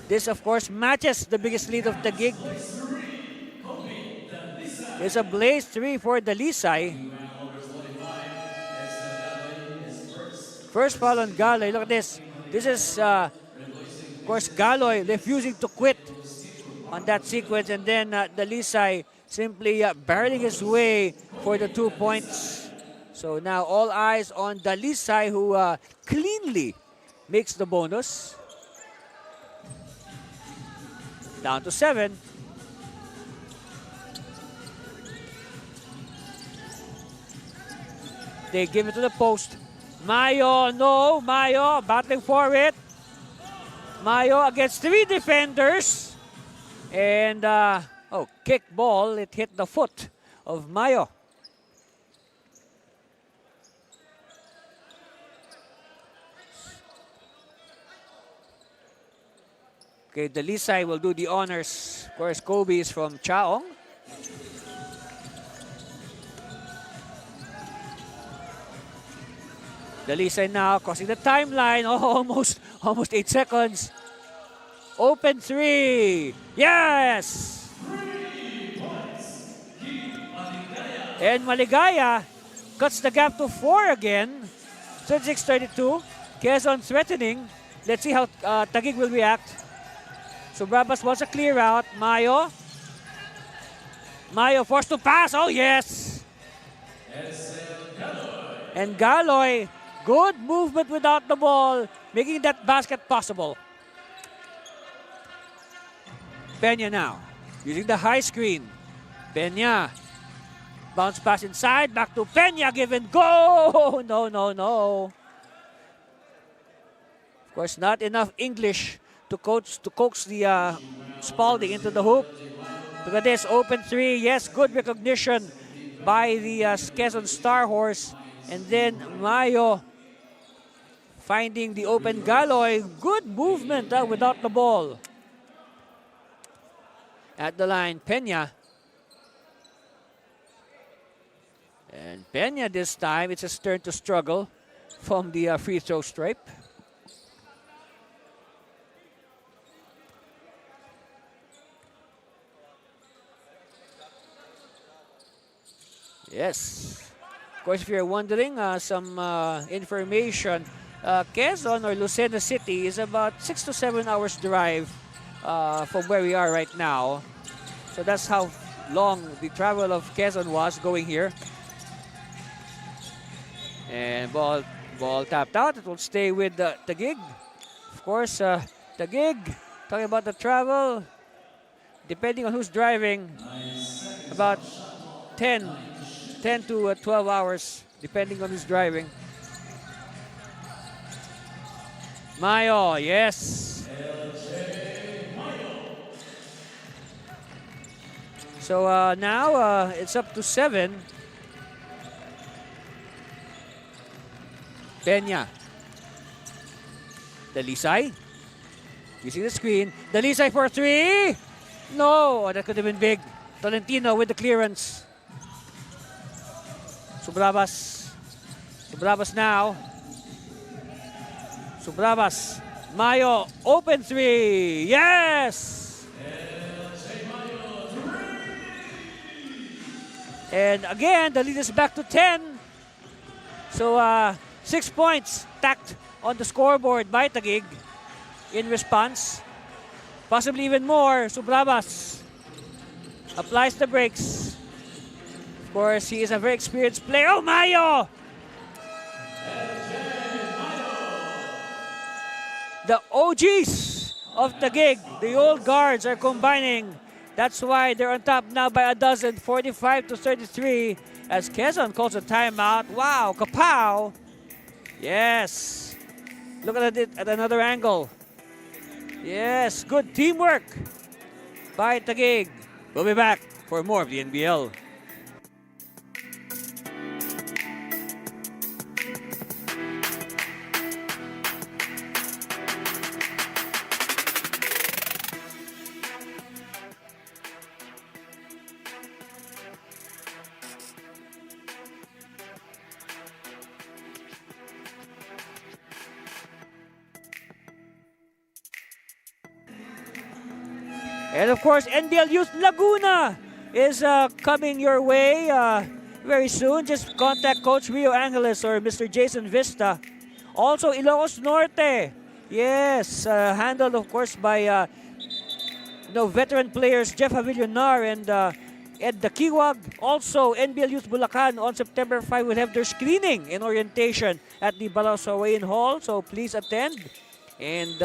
This, of course, matches the biggest lead of the gig. It's a blaze 3 for Dalisay. First foul on Galoy. Look at this. This is, of course, Galoy refusing to quit on that sequence. And then Dalisay simply barreling his way for the 2 points. So now all eyes on Dalisay, who cleanly makes the bonus. Down to 7. They give it to the post. Mayo, no. Mayo battling for it. Mayo against 3 defenders. And, kick ball. It hit the foot of Mayo. Okay, Dalisay will do the honors. Of course, Kobe is from Chaong. Dalisay now crossing the timeline. Oh, almost 8 seconds. Open 3. Yes! And Maligaya cuts the gap to 4 again. 36-32. Quezon threatening. Let's see how Taguig will react. Subrabas wants a clear out. Mayo forced to pass. Oh, yes. And Galoy, good movement without the ball, making that basket possible. Peña now, using the high screen. Peña, bounce pass inside, back to Peña, give and go. No. Of course, not enough English to coax the Spalding into the hoop. Look at this, open three. Yes, good recognition by the Quezon Star Horse. And then Mayo finding the open Galoy. Good movement without the ball. At the line, Peña. And Peña this time, it's his turn to struggle from the free throw stripe. Yes. Of course, if you're wondering, some information, Quezon or Lucena City is about 6 to 7 hours drive from where we are right now. So that's how long the travel of Quezon was going here. And ball tapped out. It will stay with Taguig. Of course, Taguig, talking about the travel, depending on who's driving, about 10 to 12 hours, depending on who's driving. Mayo, yes. So now it's up to 7. Peña. Dalisay. Using the screen. Dalisay for 3. No, that could have been big. Tolentino with the clearance. Subrabas now. Subrabas. Mayo, open 3. Yes! And again, the lead is back to 10. So 6 points tacked on the scoreboard by Taguig in response. Possibly even more. Subrabas applies the brakes. Of course, he is a very experienced player. Oh, Mayo! The OGs of Taguig, the old guards, are combining. That's why they're on top now by a dozen, 45-33, as Quezon calls a timeout. Wow, kapow! Yes. Look at it at another angle. Yes, good teamwork by Taguig. We'll be back for more of the NBL. And of course, NBL Youth Laguna is coming your way very soon. Just contact Coach Rio Angeles or Mr. Jason Vista. Also, Ilocos Norte. Yes, handled of course by veteran players Jeff Avillonar and Ed Dakiwag. Also, NBL Youth Bulacan on September 5 will have their screening and orientation at the Balasawain Hall. So please attend. And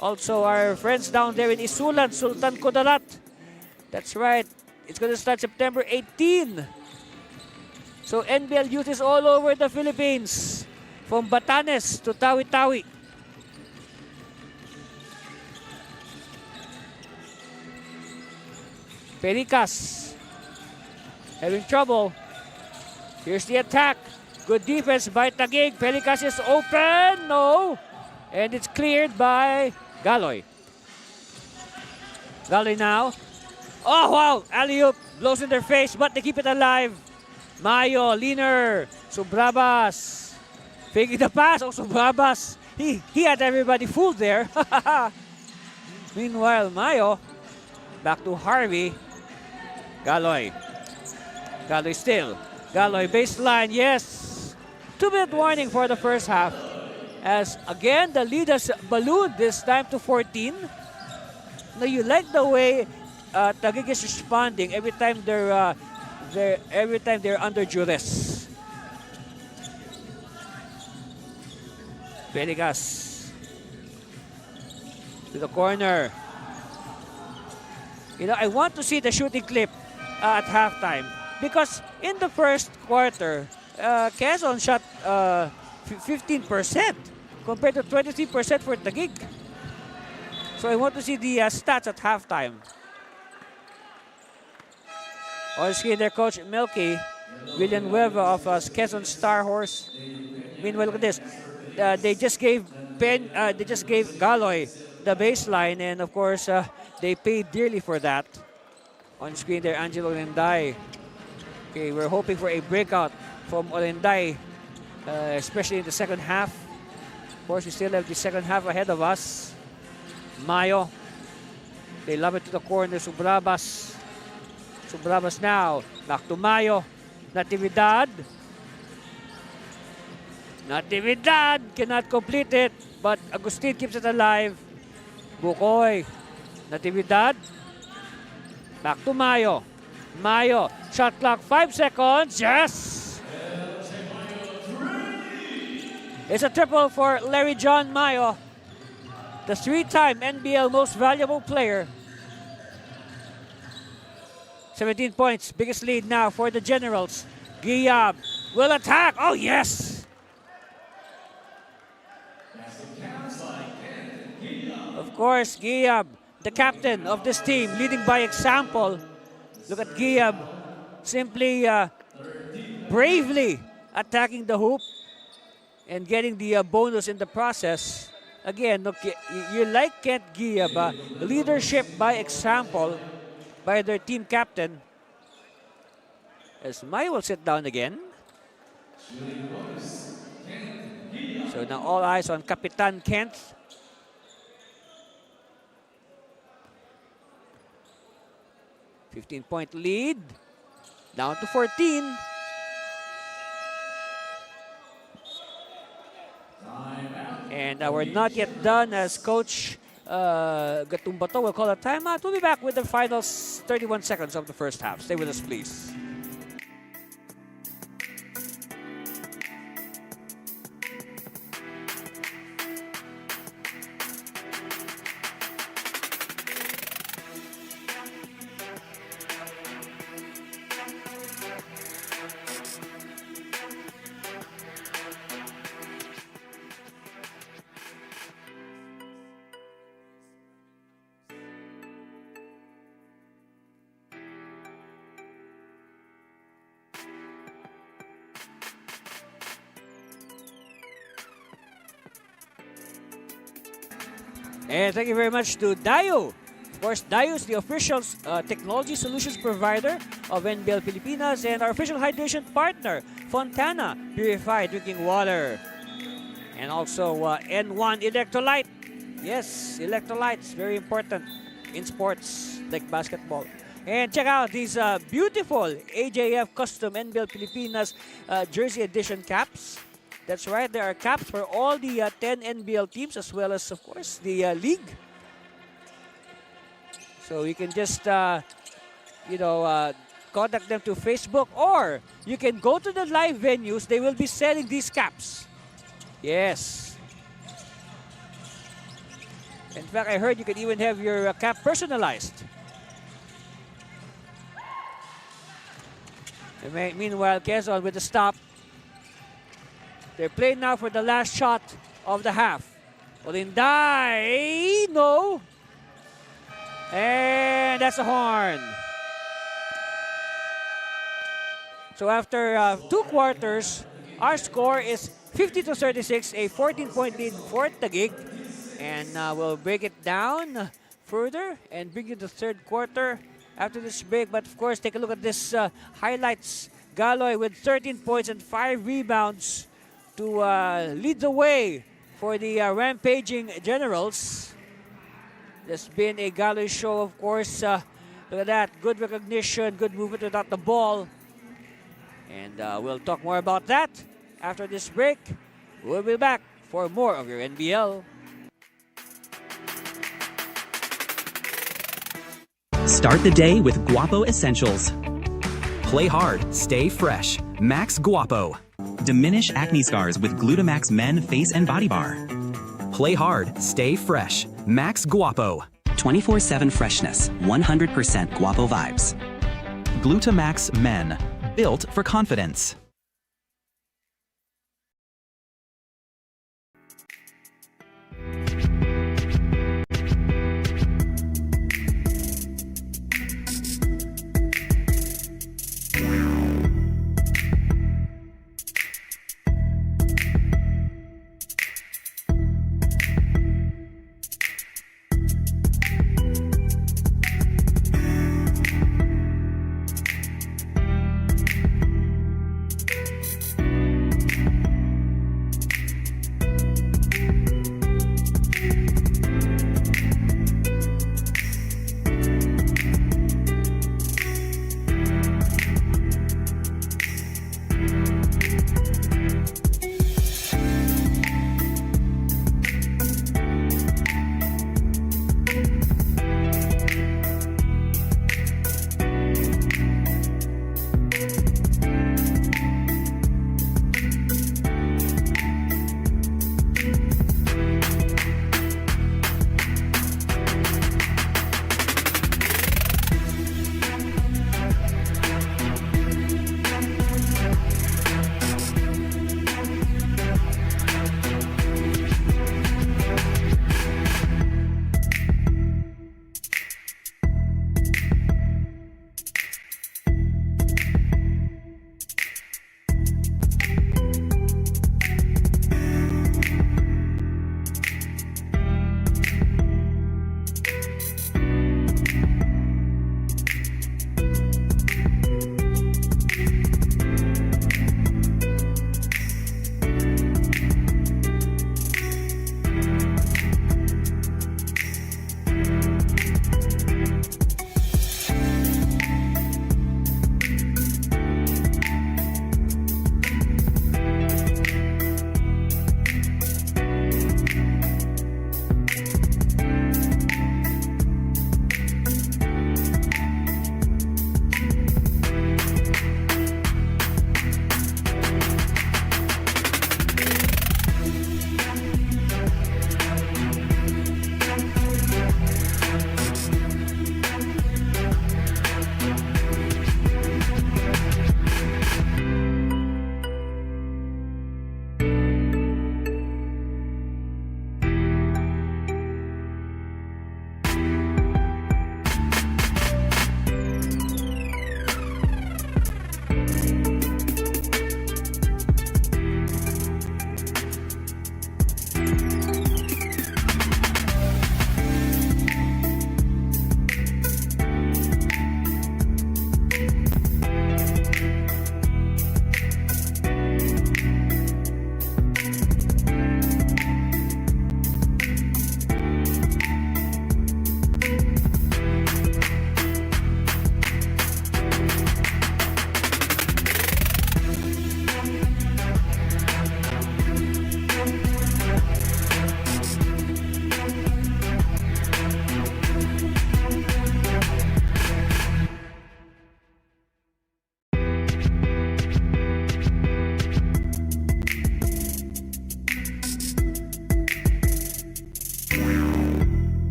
also our friends down there in Isulan, Sultan Kudarat. That's right. It's going to start September 18. So NBL Youth is all over the Philippines. From Batanes to Tawi-Tawi. Pericas having trouble. Here's the attack. Good defense by Taguig. Pericas is open. No. And it's cleared by Galoy. Galoy now. Oh, wow. Alley-oop blows in their face, but they keep it alive. Mayo, Liner, Subrabas. Faking the pass. Oh, Subrabas. He had everybody fooled there. Meanwhile, Mayo, back to Harvey. Galoy. Galoy still Galoy baseline, yes. 2-minute warning for the first half. As again, the lead has ballooned this time to 14. Now you like the way Taguig is responding every time they're under duress. Venegas to the corner. You know, I want to see the shooting clip at halftime because in the first quarter, Quezon shot 15% compared to 23% for Taguig. So I want to see the stats at halftime. On screen, their coach Milky Villanueva of Quezon Star Horse. Meanwhile, look at this. They just gave Galoy the baseline, and of course, they paid dearly for that. On screen there, Angelo Olenday. Okay, we're hoping for a breakout from Olenday, especially in the second half. Of course, we still have the second half ahead of us. Mayo. They love it to the corner. Subrabas. Subrabas now. Back to Mayo. Natividad. Natividad cannot complete it, but Agustin keeps it alive. Bukoy. Natividad. Back to Mayo. Mayo. Shot clock 5 seconds. Yes! It's a triple for Larry John Mayo, the 3-time NBL Most Valuable Player. 17 points. Biggest lead now for the Generals. Giab will attack. Oh, yes! Of course, Giab, the captain of this team, leading by example. Look at Giab simply bravely attacking the hoop and getting the bonus in the process. Again, look, you like Kent Giab, leadership by example by their team captain. As Mai will sit down again. So now all eyes on Kapitan Kent. $15-point lead, down to 14. And we're not yet done as Coach Gatumbato will call a timeout. We'll be back with the final 31 seconds of the first half. Stay with us, please. And thank you very much to Dayo. Of course, Dayo is the official technology solutions provider of NBL Pilipinas and our official hydration partner, Fontana Purified Drinking Water. And also N1 Electrolyte. Yes, electrolytes, very important in sports like basketball. And check out these beautiful AJF custom NBL Pilipinas jersey edition caps. That's right, there are caps for all the 10 NBL teams as well as, of course, the league. So you can just, contact them to Facebook, or you can go to the live venues. They will be selling these caps. Yes. In fact, I heard you can even have your cap personalized. And meanwhile, Quezon with the stop. They're playing now for the last shot of the half. Olenday, no. And that's a horn. So after 2 quarters, our score is 50-36, a 14-point lead for Taguig. And we'll break it down further and bring you the third quarter after this break. But of course, take a look at this highlights. Galoy with 13 points and 5 rebounds to lead the way for the rampaging Generals. There's been a Galoy show, of course. Look at that. Good recognition, good movement without the ball. And we'll talk more about that after this break. We'll be back for more of your NBL. Start the day with Guapo Essentials. Play hard, stay fresh. Max Guapo. Diminish acne scars with Glutamax Men Face and Body Bar. Play hard, stay fresh. Max Guapo. 24/7 freshness, 100% Guapo vibes. Glutamax Men, built for confidence.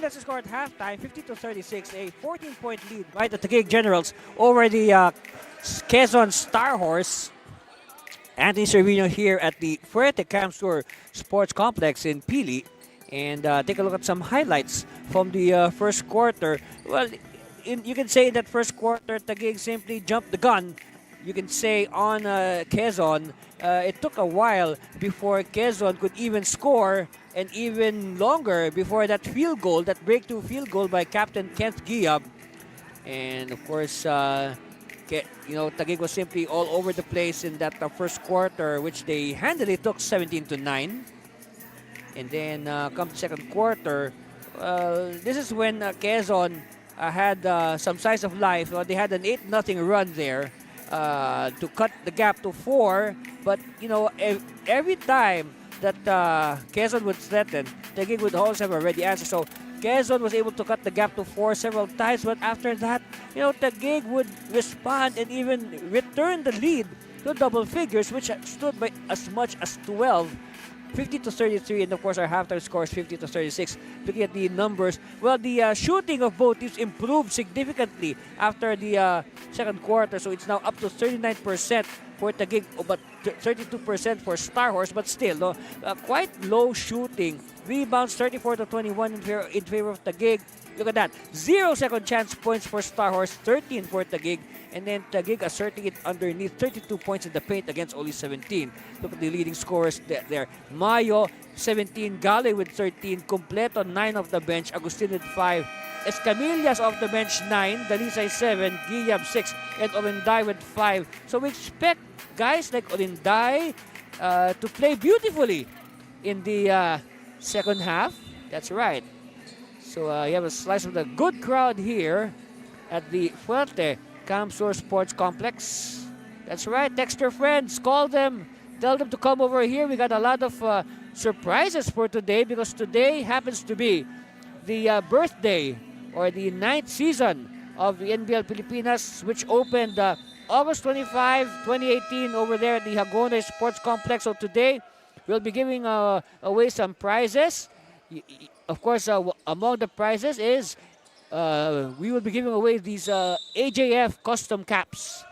that's the score at halftime, 50-36, a 14-point lead by the Taguig Generals over the Quezon Star Horse. Anthony Servino here at the Fuerte Camsur Sports Complex in Pili. And take a look at some highlights from the first quarter. Well, you can say in that first quarter, Taguig simply jumped the gun. You can say on Quezon, it took a while before Quezon could even score, and even longer before that field goal, that breakthrough field goal by Captain Kent Giab. And of course, Taguig was simply all over the place in that first quarter, which they handily took 17-9. And then come the second quarter, this is when Quezon had some signs of life. They had an 8-0 run there to cut the gap to 4. But, every time that Quezon would threaten, Taguig would always have a ready answer. So Quezon was able to cut the gap to 4 several times. But after that, Taguig would respond and even return the lead to double figures, which stood by as much as 12. 50-33, and of course our halftime score is 50-36. Looking at the numbers, well, the shooting of both teams improved significantly after the second quarter, so it's now up to 39% for Taguig, but 32% for Star Horse, but still, quite low shooting. Rebounds 34-21 in favor of Taguig. Look at that, 0 second chance points for Star Horse, 13 for Taguig. And then Taguig asserting it underneath, 32 points in the paint against only 17. Look at the leading scorers there. Mayo, 17. Gale with 13. Completo, 9 off the bench. Agustin with 5. Escamillas off the bench, 9. Dalisay, 7. Guillab, 6. And Olinday with 5. So we expect guys like Olinday to play beautifully in the second half. That's right. So you have a slice of the good crowd here at the Fuerte Camsur Sports Complex. That's right. Text your friends. Call them. Tell them to come over here. We got a lot of surprises for today, because today happens to be the birthday or the 9th season of the NBL Pilipinas, which opened August 25, 2018 over there at the Hagone Sports Complex. So today we'll be giving away some prizes. Of course, among the prizes is we will be giving away these AJF custom caps.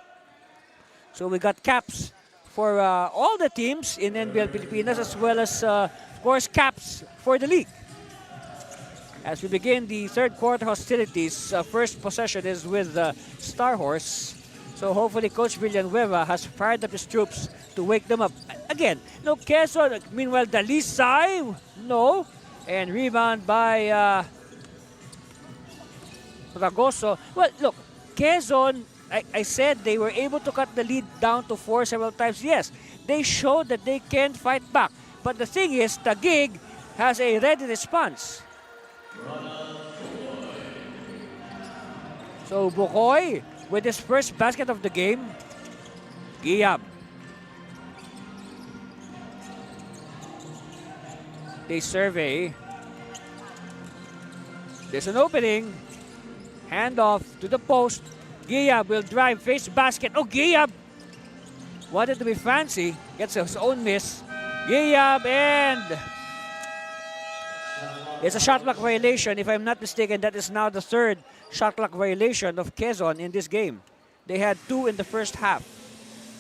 So we got caps for all the teams in NBL Pilipinas, as well as, of course, caps for the league. As we begin the third quarter hostilities, first possession is with Star Horse. So hopefully Coach Villanueva has fired up his troops to wake them up. Again, no Quezon. Meanwhile, Dalisay, no. And rebound by Ragoso. Well, look, Quezon, I said they were able to cut the lead down to 4 several times. Yes, they showed that they can fight back. But the thing is, Taguig has a ready response. So Bukoy with his first basket of the game. Giab. They survey. There's an opening. Handoff to the post. Giab will drive, face basket. Oh, Giab wanted to be fancy. Gets his own miss. Giab, and it's a shot clock violation. If I'm not mistaken, that is now the third shot clock violation of Quezon in this game. They had 2 in the first half,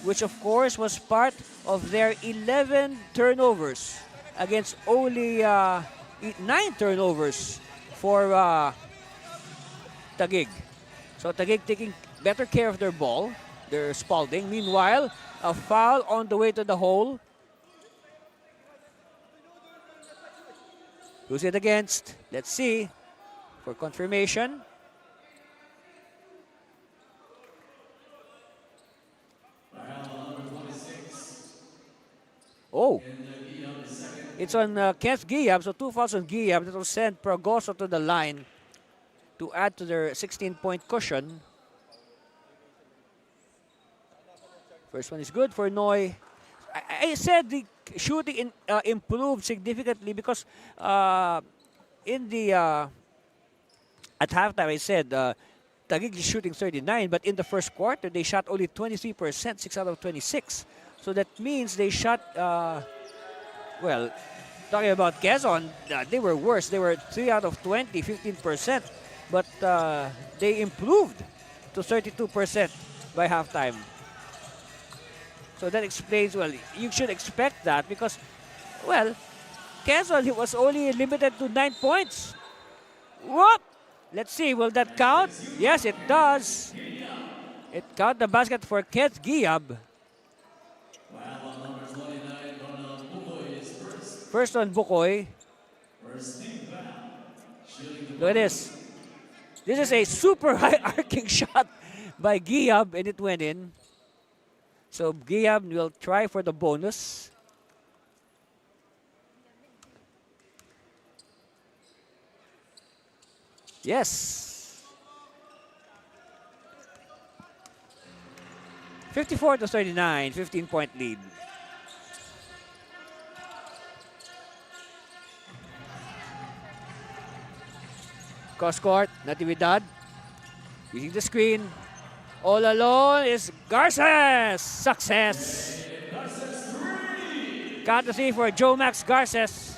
which of course was part of their 11 turnovers against only 9 turnovers for Taguig. So Taguig taking better care of their ball, their Spalding. Meanwhile, a foul on the way to the hole. Who's it against? Let's see for confirmation. Oh, it's on Kenneth Giab, so 2 fouls on Giab. That will send Pragoso to the line to add to their 16-point cushion. First one is good for Noy. I said the shooting improved significantly because in the at halftime I said Taguig is shooting 39, but in the first quarter they shot only 23%, 6 out of 26. So that means they shot well talking about Quezon, they were worse. They were 3 out of 20, 15%. But they improved to 32% by halftime. So that explains, well, you should expect that because, well, Quezon was only limited to 9 points. Whoop! Let's see, will that count? Yes, it does. It count the basket for Kent Giab. First on Bukoy. Look at this. This is a super high arcing shot by Giab and it went in. So Giab will try for the bonus. Yes. 54-39, 15-point lead. Cross court, Natividad. Using the screen. All alone is Garces. Success. Courtesy for Joe Max Garces.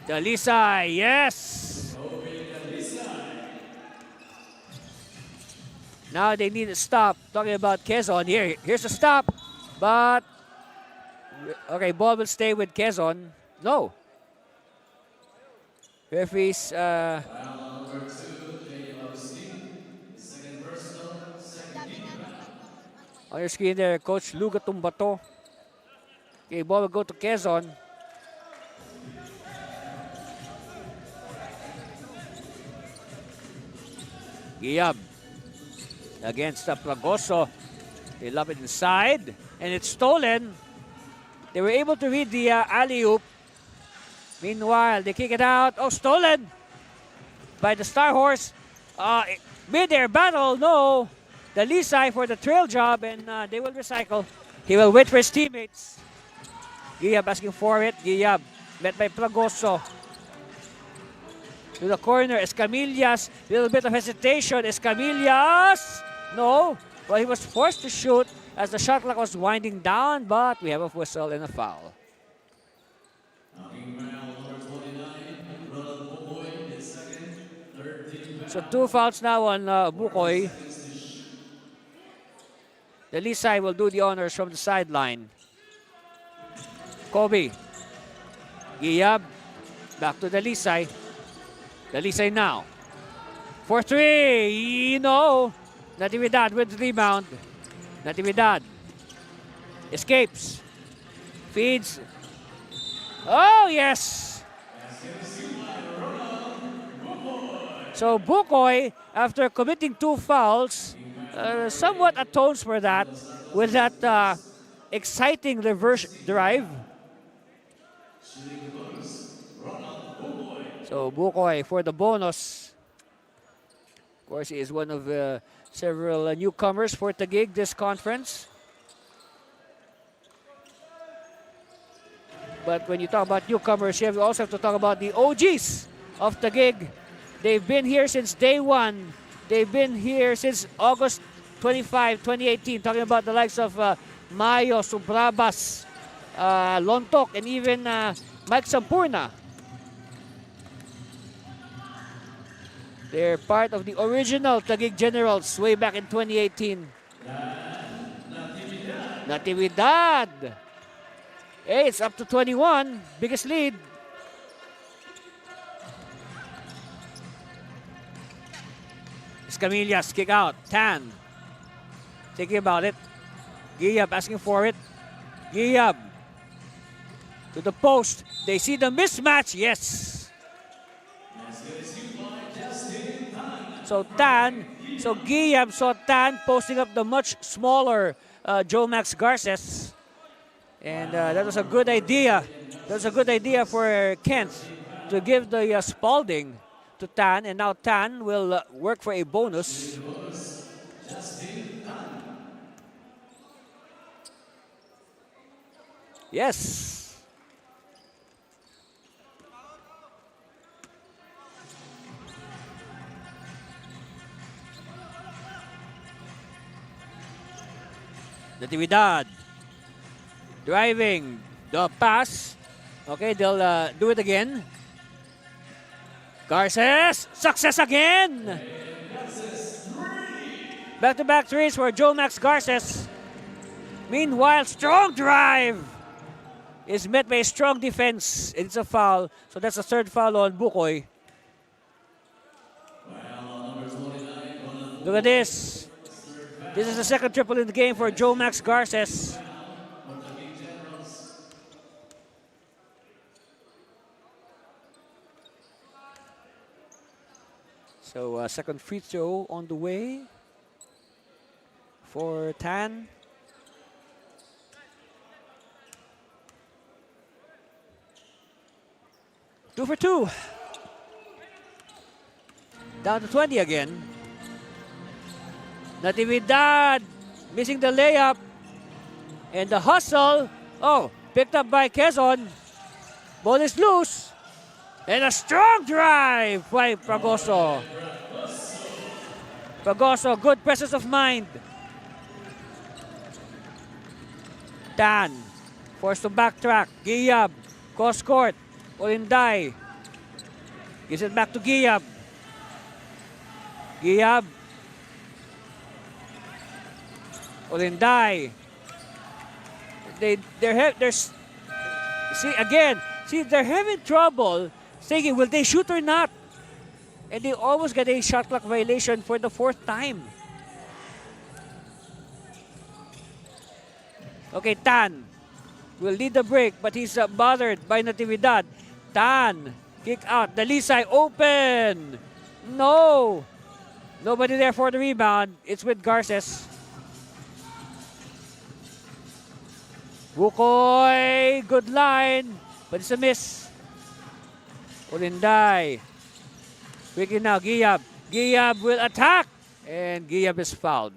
Dalisay, yes. Now they need a stop. Talking about Quezon here. Here's a stop. But, okay, ball will stay with Quezon. No. Referees, on your screen there, Coach Luga Tumbato. Okay, ball will go to Quezon. Giab against Plagoso. They lob it inside, and it's stolen. They were able to read the alley-oop. Meanwhile, they kick it out. Oh, stolen by the Star Horse. Mid-air battle, no. The Lisay for the trail job, and they will recycle. He will wait for his teammates. Giab asking for it. Giab met by Plagoso. To the corner, Escamillas. Little bit of hesitation. Escamillas. No. Well, he was forced to shoot as the shot clock was winding down, but we have a whistle and a foul. So 2 fouls now on Bukoy. The Lisay will do the honors from the sideline. Kobe. Giab. Back to the Lisay. The Lisay now. For 3. No. Natividad with the rebound. Natividad. Escapes. Feeds. Oh, yes. So Bukoy, after committing 2 fouls, somewhat atones for that with that exciting reverse drive. So Bukoy for the bonus. Of course, he is one of several newcomers for Taguig this conference. But when you talk about newcomers, you also have to talk about the OGs of Taguig. They've been here since day one. They've been here since August 25, 2018. Talking about the likes of Mayo, Subrabas, Lontok, and even Mike Sampurna. They're part of the original Taguig Generals way back in 2018. Natividad. Hey, it's up to 21. Biggest lead. Escamillas kick out. Tan. Thinking about it. Giab asking for it. Giab. To the post. They see the mismatch. Yes. So Tan. So Giab saw Tan posting up the much smaller Joe Max Garces. And that was a good idea. That was a good idea for Kent to give the Spalding to Tan. And now Tan will work for a bonus. Yes. Natividad. Driving. The pass. Okay, they'll do it again. Garces. Success again. Back-to-back threes for Joe Max Garces. Meanwhile, strong drive is met by a strong defense. It's a foul. So that's the third foul on Bukoy. Look at this. This is the second triple in the game for Joe Max Garces. So second free throw on the way for Tan. Two for two. Down to 20 again. Natividad missing the layup. And the hustle. Oh, picked up by Quezon. Ball is loose. And a strong drive by Fragoso. Fragoso, good presence of mind. Tan forced to backtrack. Giyab, cross court. Olinday gives it back to Giyab. Giyab. Olinday. They're having trouble thinking, will they shoot or not? And they almost get a shot clock violation for the fourth time. Okay, Tan will lead the break, but he's bothered by Natividad. Tan, kick out. Dalisay open. No. Nobody there for the rebound. It's with Garces. Bukoy, good line, but it's a miss. Olinday. Quickly now, Giyab. Giyab will attack, and Giyab is fouled.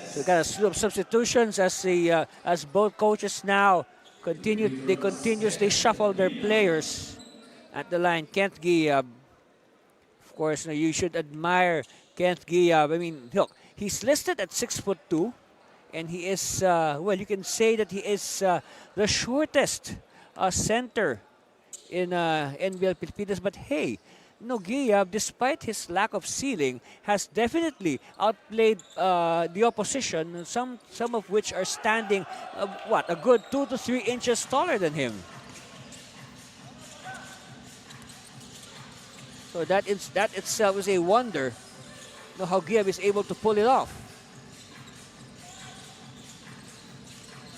So we got a slew of substitutions as both coaches now continuously shuffle their players at the line. Kent Giyab, of course, you should admire Kent Giyab. I mean, look, he's listed at 6'2", and he is you can say that he is the shortest center in NBL Pilipinas. But hey, Giyab, despite his lack of ceiling, has definitely outplayed the opposition, some of which are standing, a good 2 to 3 inches taller than him. So that itself is a wonder, how Giyab is able to pull it off.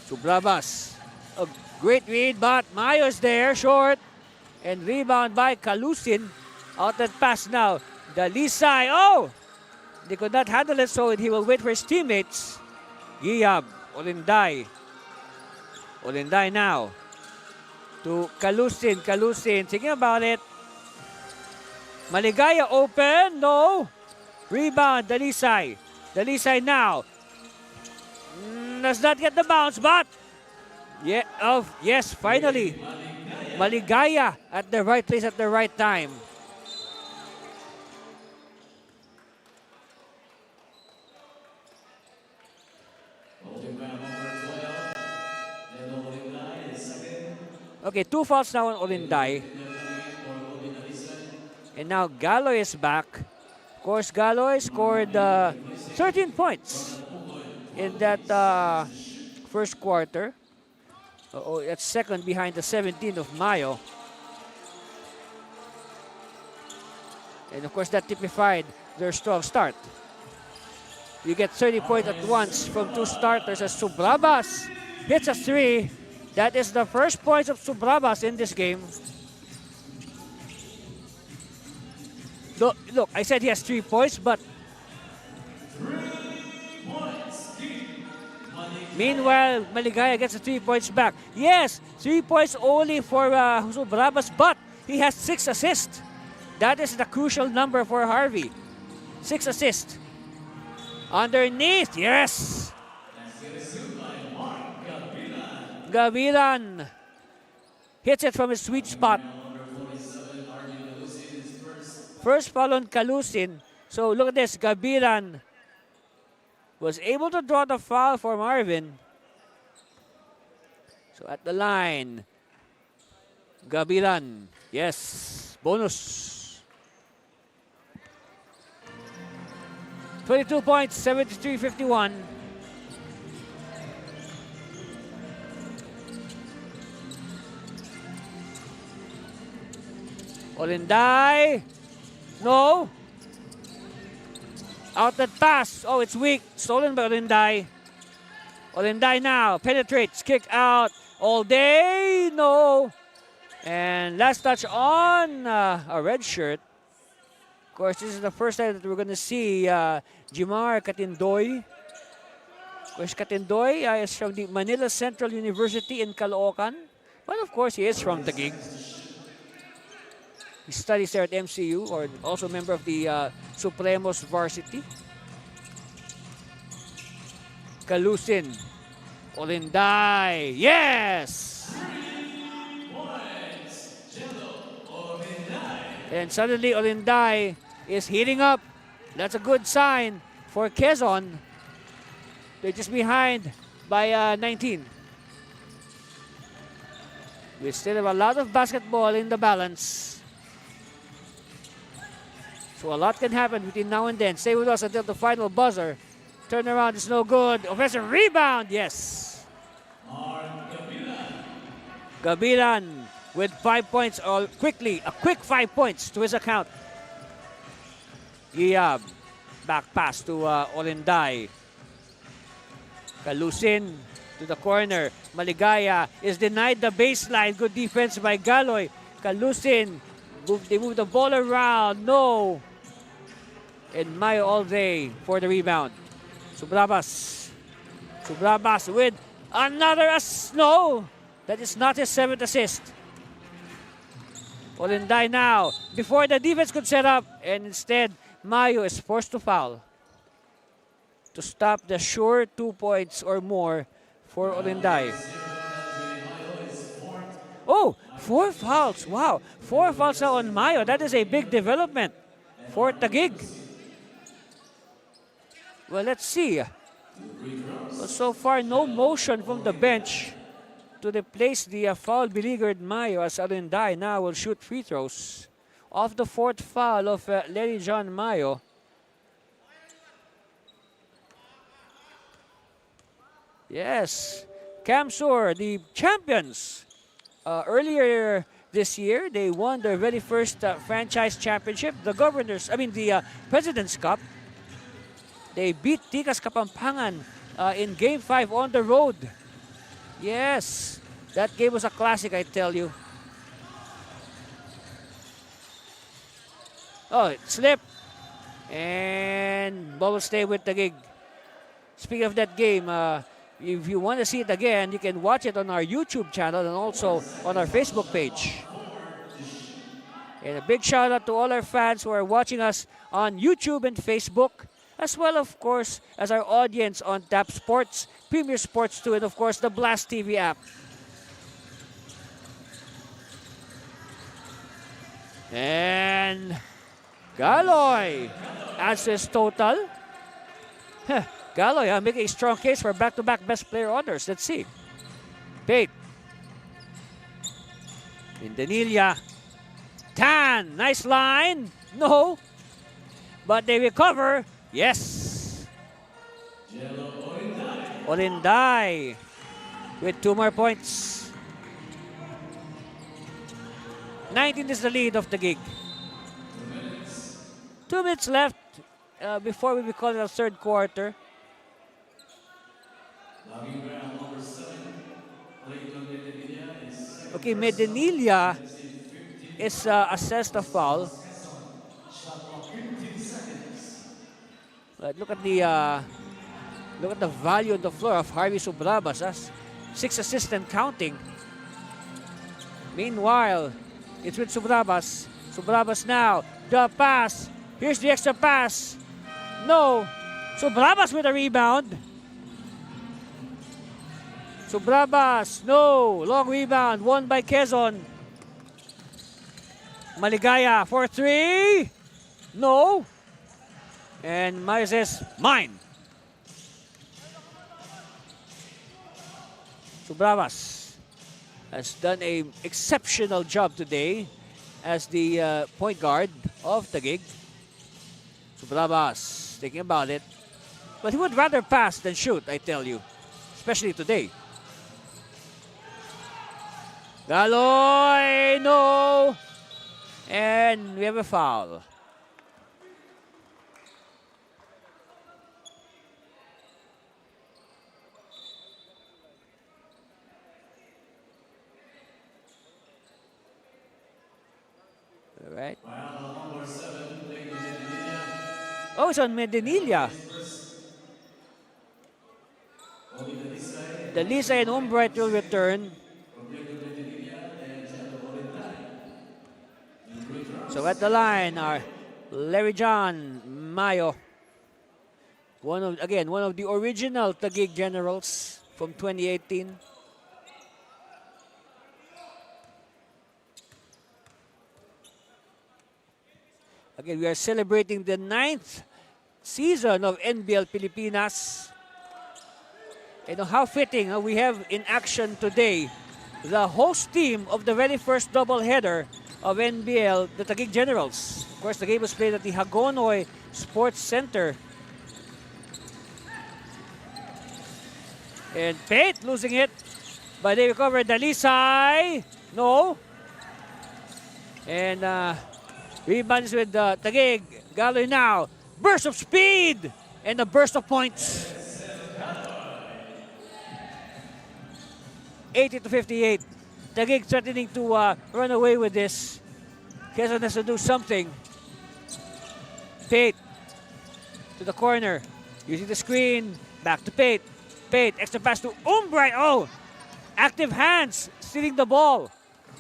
Subrabas, a great read, but Mayo is there, short, and rebound by Calusin. Out that pass now. Dalisay. Oh! They could not handle it, so he will wait for his teammates. Giyab. Olinday. Olinday now. To Calusin. Calusin. Thinking about it. Maligaya open. No. Rebound. Dalisay. Dalisay now. Does not get the bounce, but yes, finally. Maligaya at the right place at the right time. Okay, 2 fouls now on Olinday. And now Galoy is back. Of course, Galoy scored 13 points in that first quarter. That's second behind the 17 of Mayo. And of course, that typified their strong start. You get 30 points at once from 2 starters as Subrabas hits a 3. That is the first points of Subrabas in this game. Look, I said he has 3 points, but meanwhile, Maligaya gets the 3 points back. Yes, 3 points only for Subrabas, but he has 6 assists. That is the crucial number for Harvey. 6 assists. Underneath, yes! Gavilan hits it from his sweet spot. First foul on Calusin. So look at this, Gavilan was able to draw the foul for Marvin. So at the line, Gavilan, yes, bonus. 22 points, 73-51. Olinday, no. Outlet pass, oh, it's weak, stolen by Olinday. Olinday now penetrates, kick out, all day, no. And last touch on a red shirt. Of course, this is the first time that we're going to see Jimar Katindoy. Of course, Katindoy is from the Manila Central University in Caloocan. But of course, he is from Taguig. He studies there at MCU, or also a member of the Supremos varsity. Calusin. Olinday. Yes! And suddenly Olinday is heating up. That's a good sign for Quezon. They're just behind by 19. We still have a lot of basketball in the balance. So a lot can happen between now and then. Stay with us until the final buzzer. Turnaround is no good. Offensive rebound, yes. Gavilan with 5 points, all quickly, a quick 5 points to his account. Giyab, back pass to Olinday. Calusin to the corner. Maligaya is denied the baseline. Good defense by Galoy. Calusin, they move the ball around. No. And Mayo all day for the rebound. Subrabas. Subrabas with another no. That is not his 7th assist. Olinday now, before the defense could set up, and instead, Mayo is forced to foul to stop the sure 2 points or more for Olinday. Oh, 4 fouls. Wow, 4 fouls now on Mayo. That is a big development for Taguig. Well, let's see. Well, so far, no motion from the bench to replace the foul-beleaguered Mayo, as Olinday now will shoot free throws off the 4th foul of Larry John Mayo. Yes, Camsur, the champions. Earlier this year, they won their very first franchise championship, the President's Cup. They beat Tikas Kapampangan in Game 5 on the road. Yes, that game was a classic, I tell you. Oh, it slipped. And ball will stay with Taguig. Speaking of that game, if you want to see it again, you can watch it on our YouTube channel and also on our Facebook page. And a big shout out to all our fans who are watching us on YouTube and Facebook, as well, of course, as our audience on Tap Sports, Premier Sports 2, and of course the Blast TV app. And Galoy adds his total. Galoy making a strong case for back-to-back best player honors. Let's see. Pate. Indanilia. Tan. Nice line. No. But they recover. Yes. Olinday with 2 more points. 19 is the lead of the gig. 2 minutes left before we call it a third quarter. Okay, Medinilla is assessed a foul. But look at the value on the floor of Harvey Subrabas. 6 assists and counting. Meanwhile, it's with Subrabas. Subrabas now. The pass. Here's the extra pass. No. Subrabas with a rebound. Subrabas, no. Long rebound, won by Quezon. Maligaya for three. No. And Myers says, mine. Subrabas has done an exceptional job today as the point guard of Taguig. Subrabas thinking about it. But he would rather pass than shoot, I tell you. Especially today. Galoy, no. And we have a foul. All right. Oh, it's on Medinilla. The Lisa and Umbright will return. So at the line are Larry John, Mayo. One of the original Taguig Generals from 2018. Again, we are celebrating the 9th season of NBL Pilipinas. You know how fitting we have in action today the host team of the very first doubleheader of NBL, the Taguig Generals. Of course, the game was played at the Hagonoy Sports Center. And Pate losing it, but they recovered. Dalisay, no. And rebounds with Taguig. Galoy now, burst of speed and a burst of points. 80-58. Taguig threatening to run away with this. Quezon has to do something. Pate to the corner, using the screen. Back to Pate. Pate, extra pass to Umbright. Oh, active hands, stealing the ball.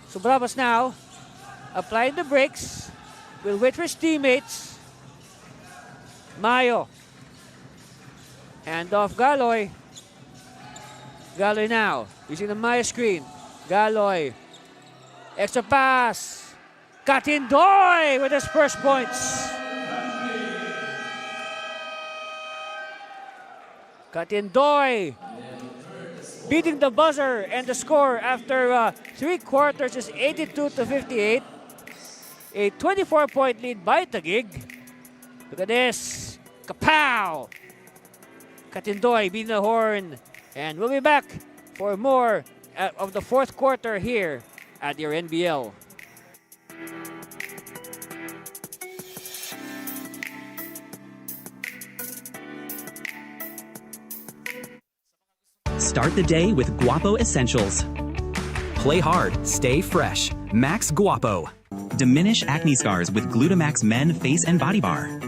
So Bravas now applying the brakes. Will wait for his teammates. Mayo. Hand off Galoy. Galoy now, using the Mayo screen. Galoy. Extra pass. Katindoy with his first points. Katindoy beating the buzzer, and the score after 3 quarters is 82-58. A 24-point lead by Taguig. Look at this. Kapow! Katindoy beating the horn. And we'll be back for more of the 4th quarter here at your NBL. Start the day with Guapo Essentials. Play hard, stay fresh. Max Guapo. Diminish acne scars with Glutamax Men Face and Body Bar.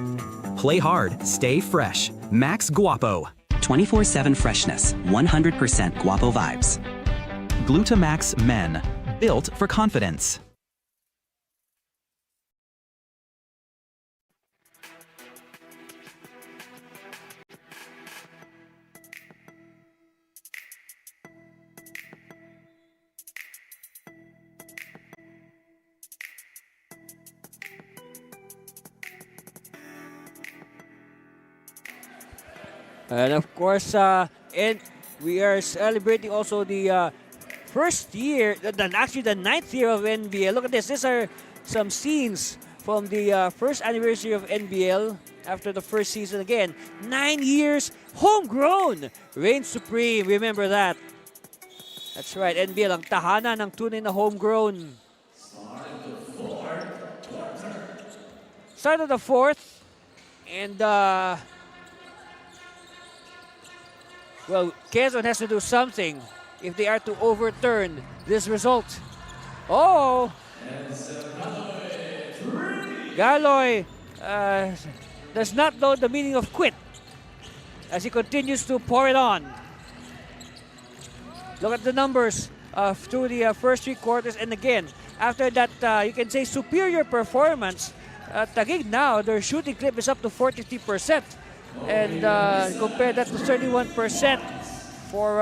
Play hard, stay fresh. Max Guapo. 24/7 freshness, 100% Guapo vibes. Glutamax Men, built for confidence. And of course, and we are celebrating also the first year, actually the 9th year of NBL. Look at this. These are some scenes from the first anniversary of NBL after the first season. Again, 9 years, homegrown, reigns supreme. Remember that. That's right, NBL, ang tahanan ng tunay na homegrown. Start of the 4th. And well, Quezon has to do something if they are to overturn this result. Oh! Galoy does not know the meaning of quit as he continues to pour it on. Look at the numbers through the first 3 quarters. And again, after that, you can say superior performance, Taguig now, their shooting clip is up to 43%. And compare that to 31% for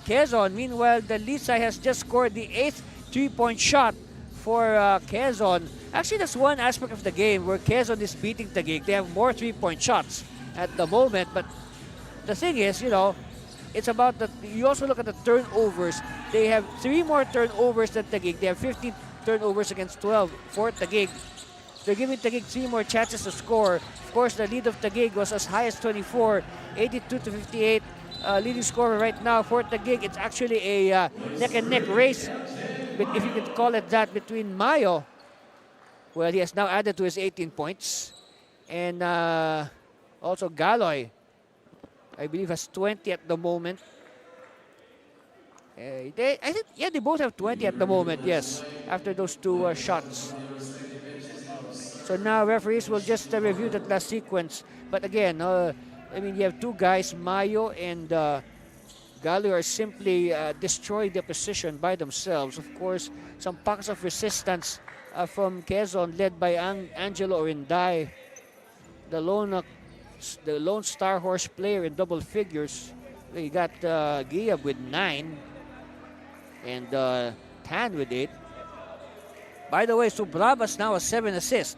Quezon. Meanwhile, the Lisay has just scored the 8th 3-point shot for Quezon. Actually, that's one aspect of the game where Quezon is beating Taguig. They have more 3-point shots at the moment, but the thing is, you know, it's about that. You also look at the turnovers. They have 3 more turnovers than Taguig. They have 15 turnovers against 12 for Taguig. They're giving Taguig 3 more chances to score. Of course, the lead of Taguig was as high as 24, 82 to 58. Leading scorer right now for Taguig. It's actually a neck and neck race, if you could call it that, between Mayo. Well, he has now added to his 18 points, and also Galoy, I believe, has 20 at the moment. I think, yeah, they both have 20 at the moment, yes, after those 2 shots. So now referees will just review that last sequence. But again, I mean, you have 2 guys, Mayo and Galoy, are simply destroying the position by themselves. Of course, some pockets of resistance from Quezon, led by Angelo Orinday, the lone star horse player in double figures. You got Giab with 9 and Tan with 8. By the way, Subrabas now has 7 assists.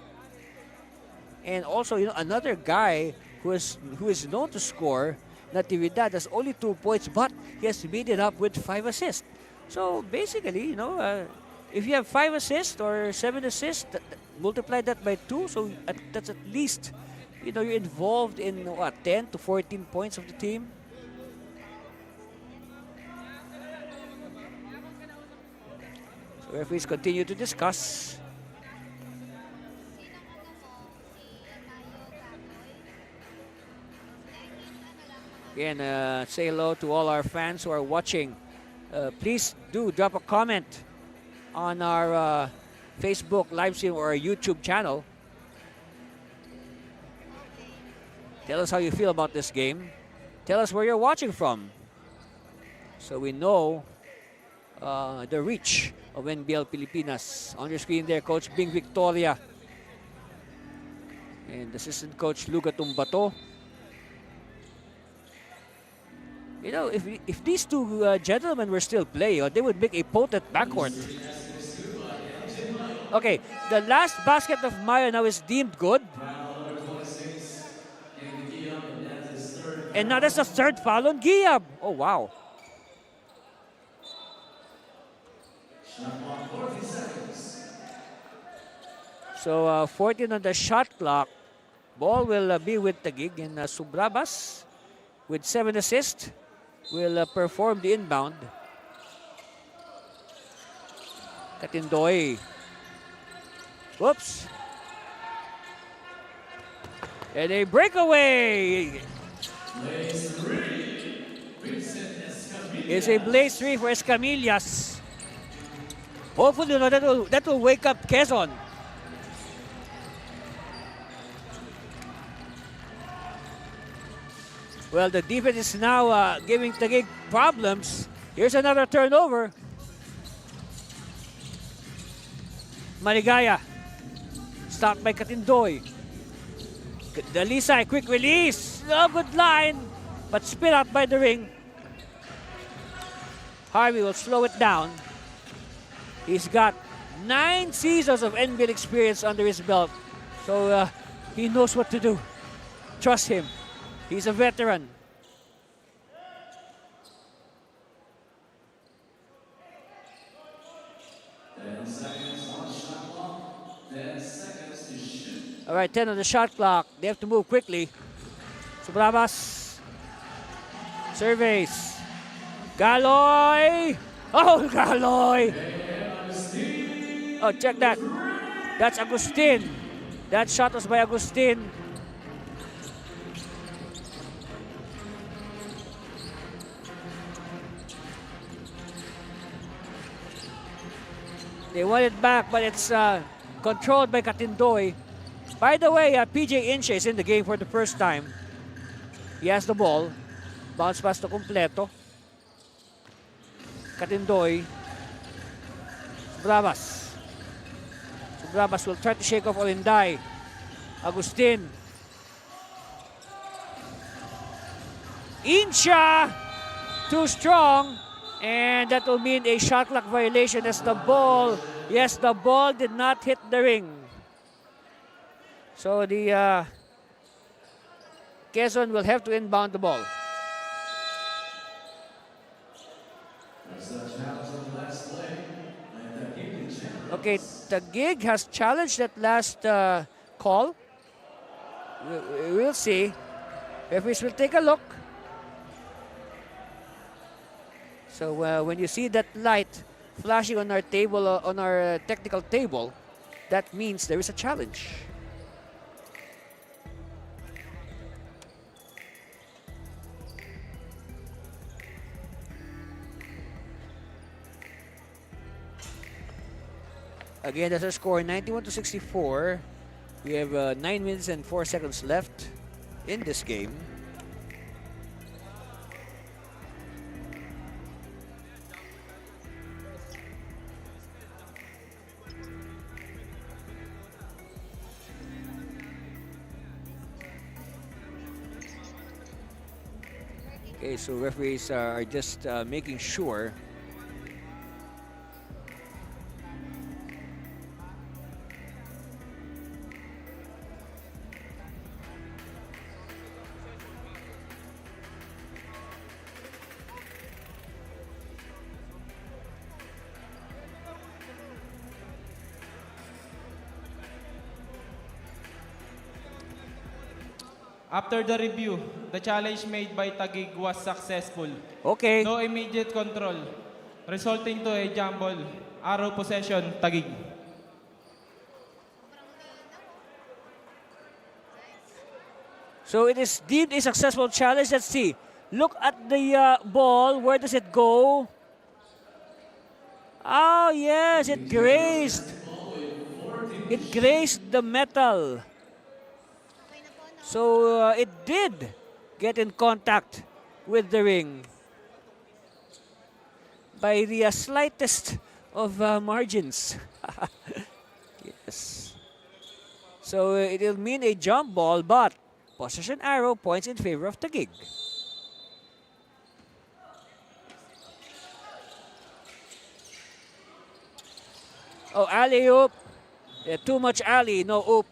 And also, you know, another guy who is known to score, Natividad, has only 2 points, but he has made it up with 5 assists. So basically, you know, if you have 5 assists or 7 assists, multiply that by 2, so that's at least, you know, you're involved in what, 10 to 14 points of the team. So referees continue to discuss. Again, say hello to all our fans who are watching. Please do drop a comment on our Facebook live stream or our YouTube channel. Tell us how you feel about this game. Tell us where you're watching from, so we know the reach of NBL Pilipinas. On your screen there, Coach Bing Victoria and Assistant Coach Luga Tumbato. You know, if these 2 gentlemen were still playing, they would make a potent backcourt. Okay, the last basket of Mayo now is deemed good. And now that's the 3rd foul on Giab. Oh, wow. So 14 on the shot clock. Ball will be with Taguig, and Subrabas with 7 assists will perform the inbound. Katindoy. Whoops. And a breakaway. It's a blaze 3 for Escamillas. Hopefully, that will wake up Quezon. Well, the defense is now giving Taguig problems. Here's another turnover. Maligaya. Stopped by Katindoy. Dalisay, quick release. Oh, good line. But spit out by the ring. Harvey will slow it down. He's got 9 seasons of NBL experience under his belt. So he knows what to do. Trust him. He's a veteran. All right, 10 on the shot clock. They have to move quickly. Subrabas. Surveys. Galoy. Oh, Galoy. Oh, check that. That's Agustin. That shot was by Agustin. They want it back, but it's controlled by Katindoy. By the way, PJ Inche is in the game for the first time. He has the ball. Bounce pass to Completo. Katindoy. Subrabas. Subrabas will try to shake off Olinday. Agustin. Insha, too strong. And that will mean a shot clock violation as the ball, yes, the ball did not hit the ring. So the Quezon will have to inbound the ball. Okay, Taguig has challenged that last call. We'll see. Referees will take a look. So when you see that light flashing on our table, on our technical table, that means there is a challenge. Again, that's our score, 91-64. We have 9 minutes and 4 seconds left in this game. Okay, so referees are just making sure. After the review, the challenge made by Taguig was successful. Okay. No immediate control, resulting to a jump ball. Arrow possession, Taguig. So it is deemed a successful challenge. Let's see. Look at the ball. Where does it go? Oh, yes, it grazed. It grazed the metal. So it did get in contact with the ring by the slightest of margins. Yes. So it will mean a jump ball, but possession arrow points in favor of Taguig. Oh, alley-oop. Yeah, too much alley, no oop.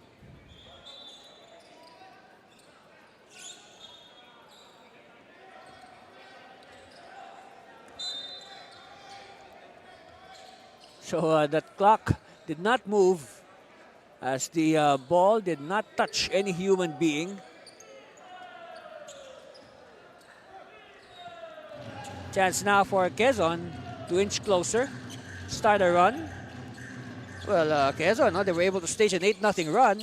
So that clock did not move as the ball did not touch any human being. Chance now for Quezon to inch closer, start a run. Well, Quezon, they were able to stage an 8-0 run.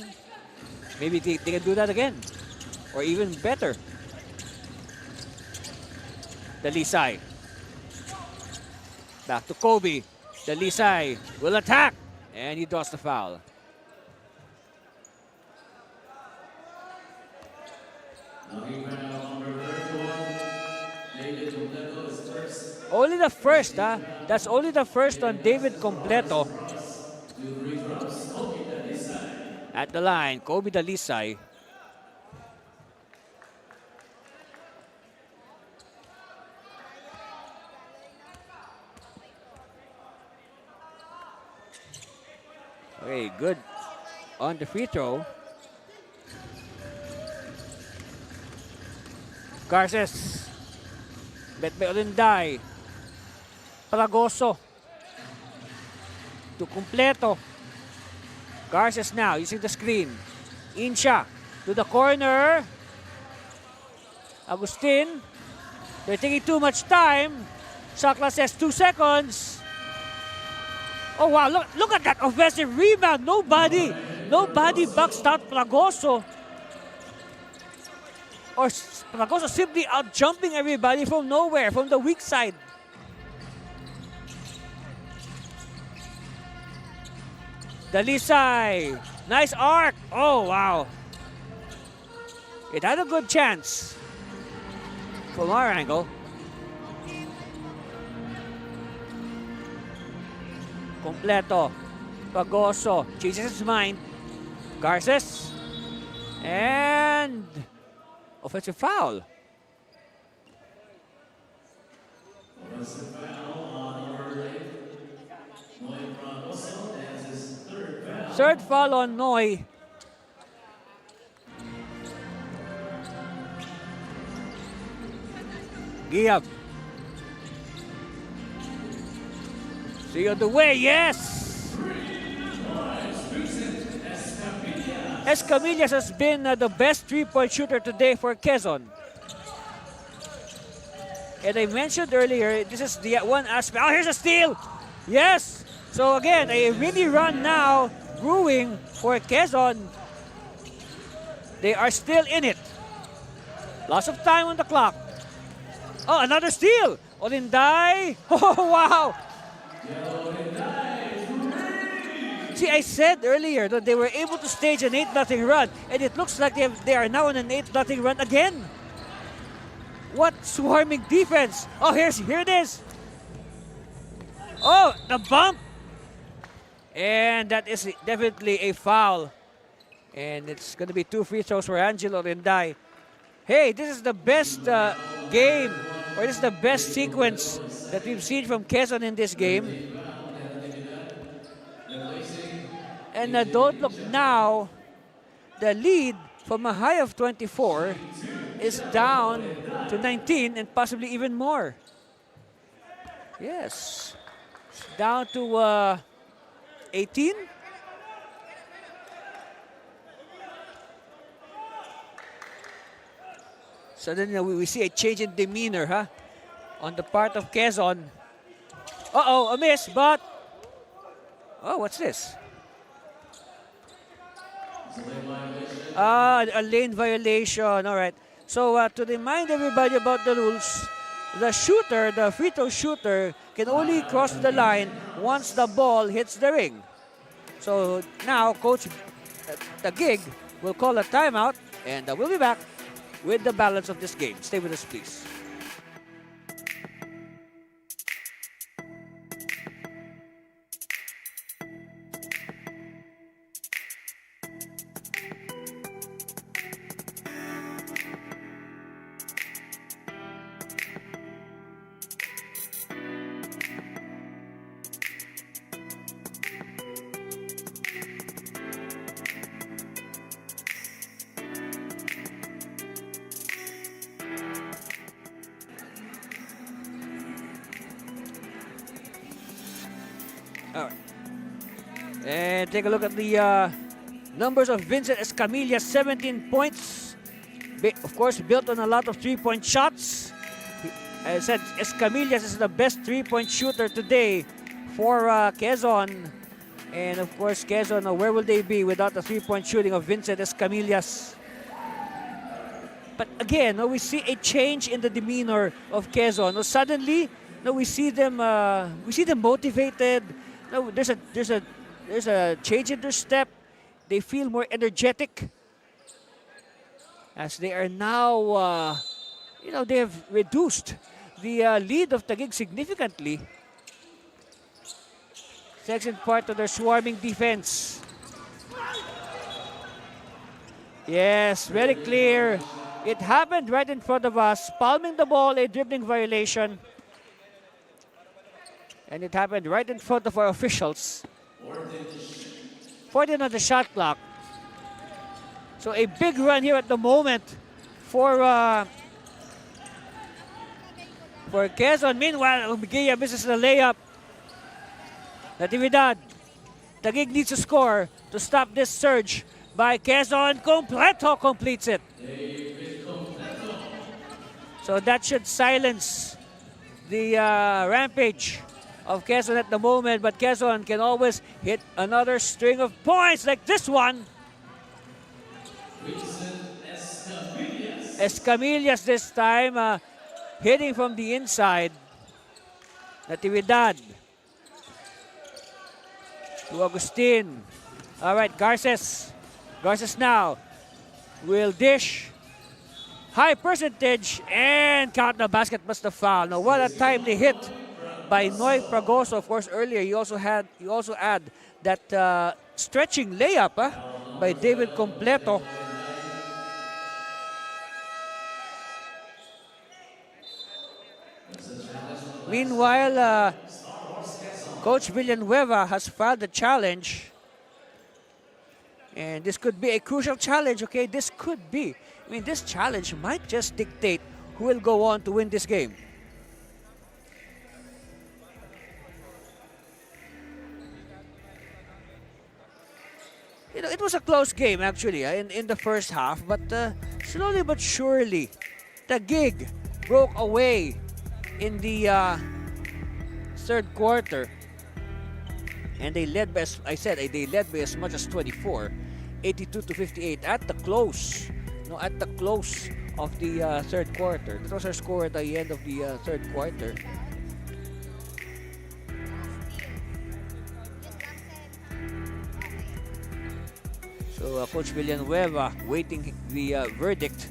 Maybe they can do that again, or even better. Dalisay. Back to Kobe. Dalisay will attack, and he draws the foul. Only the first, huh? That's only the first on David Completo. At the line, Kobe Dalisay. Okay, good on the free throw. Garces. Betbe Olinday. Paragoso. To Completo. Garces now using the screen. Insha to the corner. Agustin. They're taking too much time. Sakla says 2 seconds. Oh wow, look at that offensive rebound. Nobody boxed out Paragoso. Or Paragoso simply out jumping everybody from nowhere, from the weak side. Dalisay. Nice arc. Oh, wow. It had a good chance from our angle. Completo. Pagoso changes his mind. Garces. And offensive foul. Third foul on Noy. Giab. See on the way, yes! Escamillas has been the best three-point shooter today for Quezon. And I mentioned earlier, this is the one aspect. Oh, here's a steal! Yes! So again, a mini run now brewing for Quezon. They are still in it. Lots of time on the clock. Oh, another steal! Olinday! Oh, wow! See, I said earlier that they were able to stage an 8-0 run, and it looks like they are now on an 8-0 run again. What swarming defense! Oh, here it is! Oh, the bump! And that is definitely a foul. And it's going to be 2 free throws for Angelo Olinday. Hey, this is the best game, or this is the best sequence that we've seen from Quezon in this game. And don't look now, the lead from a high of 24 is down to 19 and possibly even more. Yes, it's down to 18. So then we see a change in demeanor, huh? On the part of Quezon. Uh-oh, a miss, but... Oh, what's this? A lane violation. All right. So to remind everybody about the rules, the shooter, the free throw shooter, can only cross the line once the ball hits the ring. So now Coach Taguig will call a timeout, and we'll be back with the balance of this game. Stay with us, please. All right. And take a look at the numbers of Vincent Escamilla, 17 points. Of course, built on a lot of three-point shots. I said Escamilla is the best three-point shooter today for Quezon. And of course, Quezon, where will they be without the three-point shooting of Vincent Escamillas? But again, we see a change in the demeanor of Quezon. Suddenly, we see them motivated. No, there's a change in their step. They feel more energetic as they are now, they have reduced the lead of Taguig significantly. Second part of their swarming defense. Yes, very clear. It happened right in front of us. Palming the ball, a dribbling violation. And it happened right in front of our officials. 14 on the shot clock. So a big run here at the moment for Quezon. Meanwhile, Miguel misses the layup. Natividad. Taguig needs to score to stop this surge by Quezon. Completo completes it. So that should silence the rampage of Quezon at the moment, but Quezon can always hit another string of points like this one. Escamillas this time, hitting from the inside. Natividad to Agustin. All right, Garces. Garces now will dish. High percentage and count the basket, must have fouled. Now what a timely hit by Noy Fragoso. Of course, earlier you also add that stretching layup by David Completo. Meanwhile, Coach Villanueva has filed a challenge. And this could be a crucial challenge, okay? This could be. I mean, this challenge might just dictate who will go on to win this game. You know, it was a close game actually in the first half, but slowly but surely, Taguig broke away in the third quarter, and they led by, as I said, they led by as much as 24, 82-58 at the close. No, at the close of the third quarter. That was our score at the end of the third quarter. So Coach Villanueva waiting the verdict.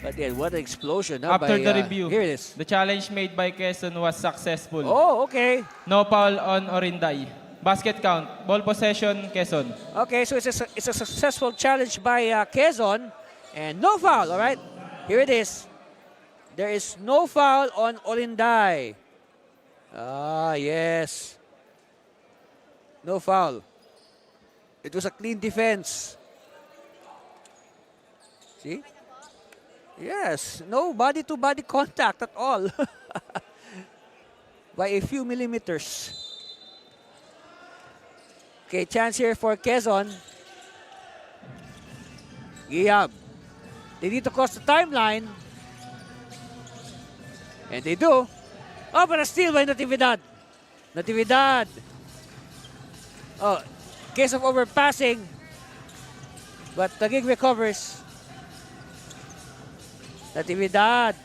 But then, what an explosion! After by, the review, here it is. the challenge made by Quezon was successful. Oh, okay. No foul on Orinday. Basket count. Ball possession, Quezon. Okay, so it's a successful challenge by Quezon, and no foul. All right, here it is. There is no foul on Orinday. Ah, yes. No foul. It was a clean defense. See? Yes, no body-to-body contact at all. By a few millimeters. Okay, chance here for Quezon. Giyab. They need to cross the timeline. And they do. Oh, but a steal by Natividad. Natividad. Oh, case of overpassing. But Taguig recovers. Natividad.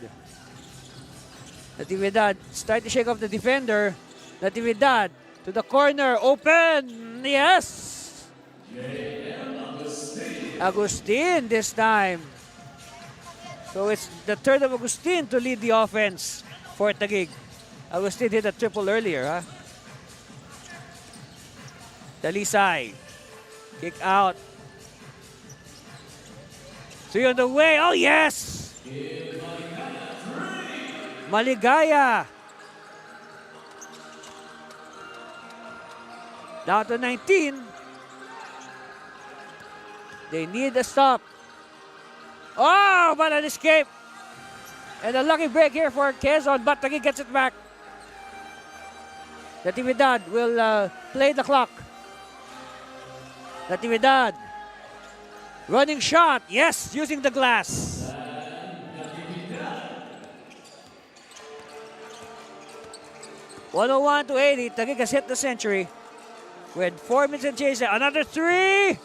Natividad start to shake off the defender. Natividad to the corner. Open. Yes. Agustin this time. So it's the third of Agustin to lead the offense for Taguig. Agustin hit a triple earlier, huh? Dalisay. Kick out. 3 on the way. Oh, yes! Maligaya. Down to 19. They need a stop. Oh, but an escape. And a lucky break here for Quezon, but Taguig gets it back. Natividad will play the clock. Natividad. Running shot. Yes, using the glass. (101-80). Taguig has hit the century. With 4 minutes and change. Another three.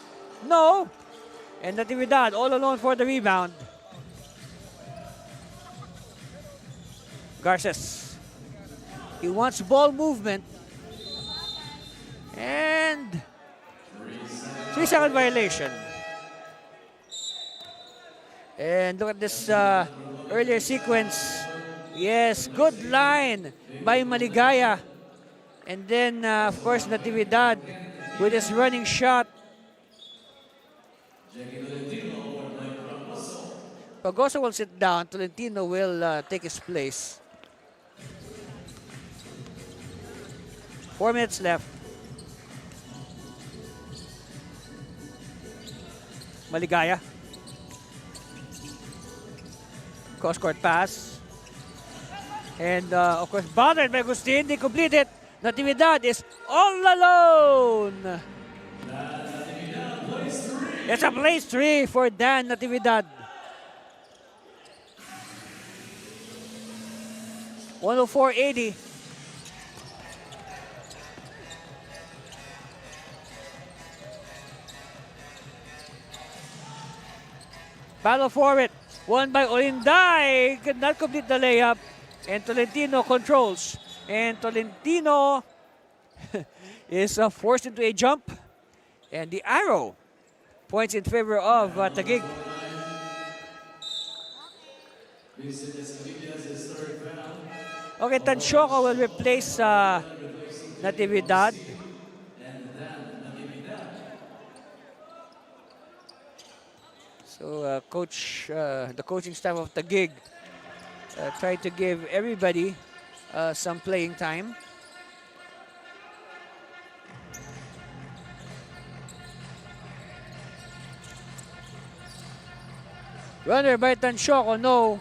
No. And Natividad all alone for the rebound. Garces. He wants ball movement. And 3-second violation. And look at this earlier sequence. Yes, good line by Maligaya. And then, of course, Natividad with his running shot. Pagoso will sit down. Tolentino will take his place. 4 minutes left. Maligaya. Cross-court pass. And, of course, bothered by Agustin. They complete it. Natividad is all alone. It's a place 3 for Dan Natividad. 104-80. Battle for it. Won by Orinday. Could not complete the layup. And Tolentino controls. And Tolentino is forced into a jump. And the arrow points in favor of Taguig. Okay, Tanshoka will replace Natividad. So the coaching staff of Taguig tried to give everybody some playing time. Runner by Tansyoko, no.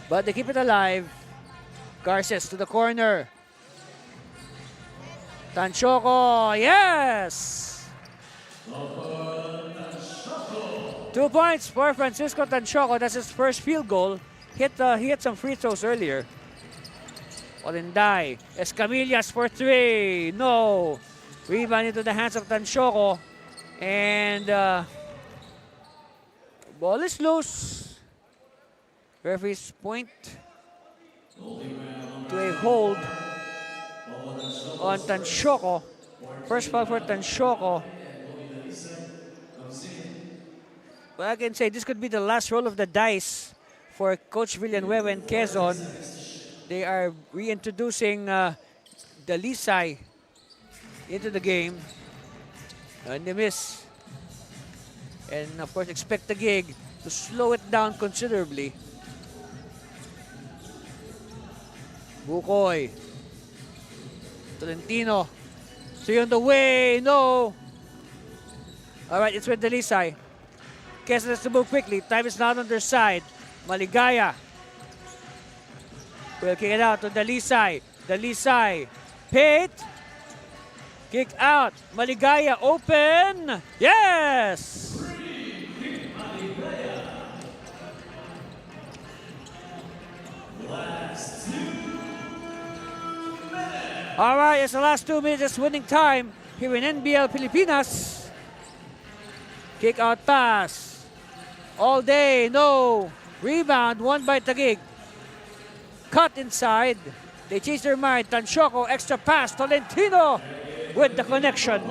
But they keep it alive. Garces to the corner. Tansyoko, yes! 2 points for Francisco Tansyoko. That's his first field goal. He hit some free throws earlier. Olenday. Escamillas for 3. No. Rebound into the hands of Tansyoko. And ball is loose. Referees point to a hold on Tansyoko. First foul for Tansyoko. Well, I can say this could be the last roll of the dice for Coach Villanueva and Quezon. They are reintroducing the Lisay into the game. And they miss. And of course, expect the gig to slow it down considerably. Bukoy. Tolentino. 3 on the way. No. All right, it's with Delisay. Quezon has to move quickly. Time is not on their side. Maligaya. Will kick it out to Delisay. Delisay. Pate. Kick out. Maligaya open. Yes! All right, it's the last 2 minutes. It's winning time here in NBL Pilipinas. Kick out pass. All day, no. Rebound, won by Taguig. Cut inside. They change their mind. Tansyoko, extra pass. Tolentino with the connection.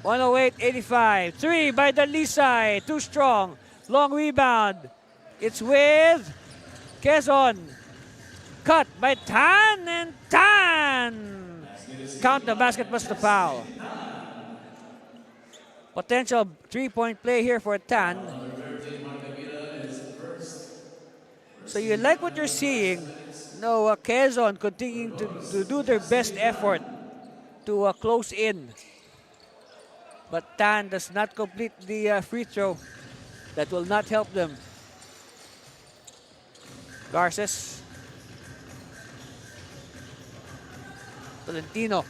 108-85. 3 by Delisay. Too strong. Long rebound. It's with Quezon. Cut by Tan, and Tan! Count the basket plus the foul. Potential 3-point play here for Tan. So you like what you're seeing. No, Quezon continuing to do their best effort to close in. But Tan does not complete the free throw. That will not help them. Garces. Tolentino.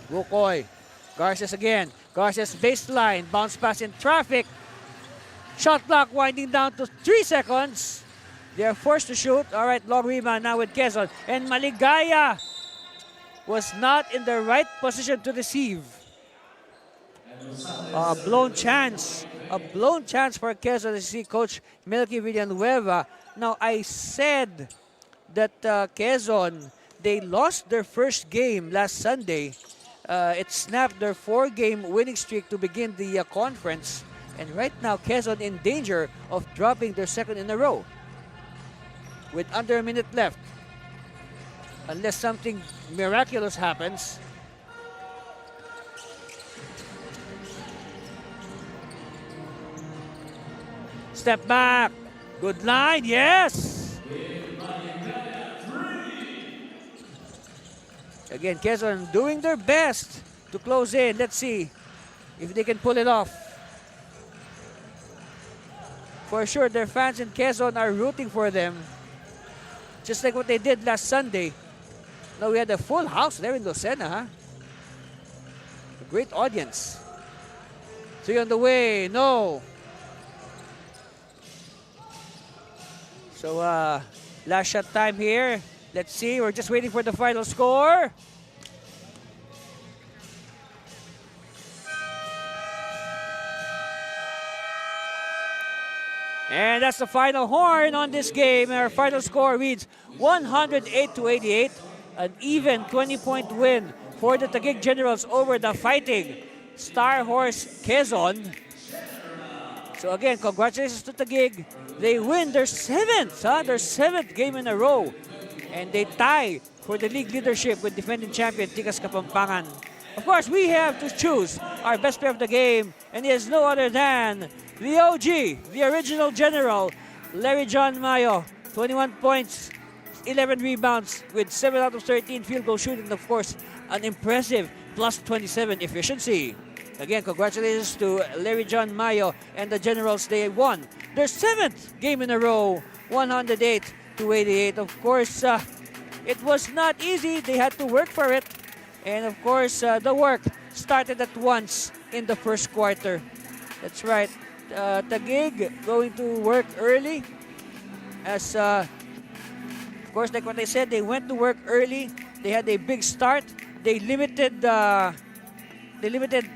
Bukoy. Garces again. Garces baseline. Bounce pass in traffic. Shot clock winding down to 3 seconds. They are forced to shoot. All right, long rebound now with Quezon. And Maligaya was not in the right position to receive. A blown chance. A blown chance for Quezon to see Coach Melky Villanueva. Now, I said that Quezon, they lost their first game last Sunday. It snapped their 4-game winning streak to begin the conference. And right now, Quezon in danger of dropping their second in a row. With under a minute left. Unless something miraculous happens. Step back. Good line. Yes. Again, Quezon doing their best to close in. Let's see if they can pull it off. For sure, their fans in Quezon are rooting for them. Just like what they did last Sunday. Now we had a full house there in Lucena, huh? A great audience. 3 on the way. No. So, last shot time here. Let's see. We're just waiting for the final score. And that's the final horn on this game. Our final score reads 108-88. An even 20-point win for the Taguig Generals over the fighting Star Horse Quezon. So again, congratulations to Taguig. They win their 7th game in a row. And they tie for the league leadership with defending champion Tikas Kapampangan. Of course, we have to choose our best player of the game, and he is no other than the OG, the original general, Larry John Mayo. 21 points, 11 rebounds with 7 out of 13 field goal shooting, and of course, an impressive plus 27 efficiency. Again, congratulations to Larry John Mayo and the Generals. They won their 7th game in a row, 108-88. Of course, it was not easy. They had to work for it. And of course, the work started at once in the first quarter. That's right. Taguig going to work early. As, of course, like what I said, they went to work early. They had a big start. They limited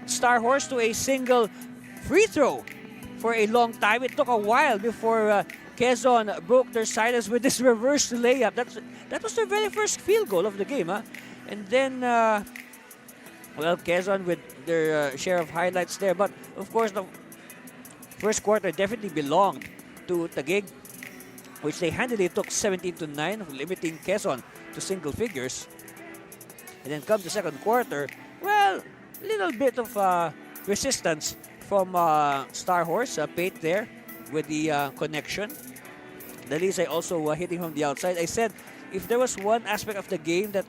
Star Horse to a single free throw for a long time. It took a while before Quezon broke their silence with this reverse layup. That was their very first field goal of the game. And then, well, Quezon with their share of highlights there. But, of course, the first quarter definitely belonged to Taguig, which they handily took 17-9, limiting Quezon to single figures. And then come the second quarter, well, little bit of resistance from Star Horse, Pate there with the connection. Dalisay also hitting from the outside. I said if there was one aspect of the game that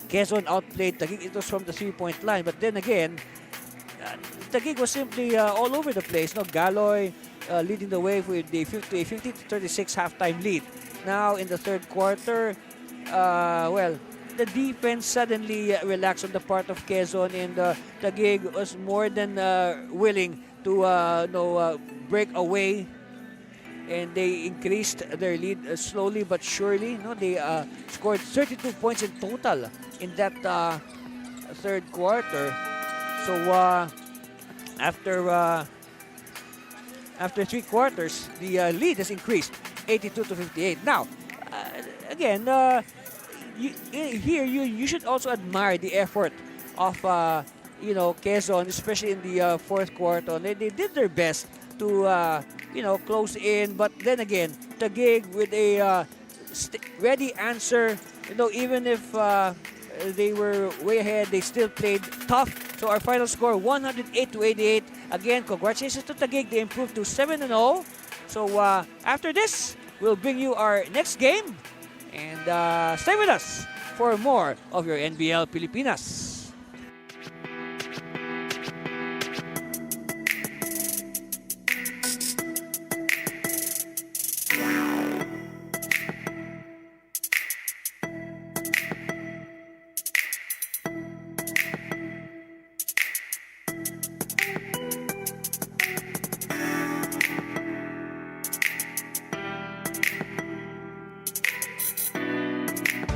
Quezon outplayed Taguig, it was from the three-point line. But then again, Taguig was simply all over the place. No, Galoy leading the way with the 50-36 halftime lead. Now in the third quarter, well, the defense suddenly relaxed on the part of Quezon, and Taguig was more than willing to break away, and they increased their lead slowly but surely. No, they scored 32 points in total in that third quarter. So after 3 quarters, the lead has increased 82-58. Now, again, you should also admire the effort of Quezon, especially in the fourth quarter. They did their best to close in, but then again, Taguig with a ready answer. Even if they were way ahead, they still played tough. So our final score 108-88. Again, congratulations to Taguig. They improved to 7-0. So after this, we'll bring you our next game. And stay with us for more of your NBL Pilipinas.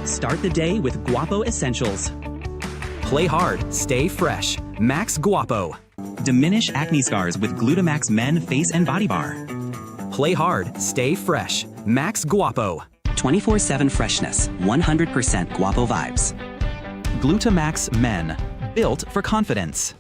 Start the day with Guapo Essentials. Play hard, stay fresh. Max Guapo. Diminish acne scars with Glutamax Men Face and Body Bar. Play hard, stay fresh. Max Guapo. 24/7 freshness, 100% Guapo vibes. Glutamax Men. Built for confidence.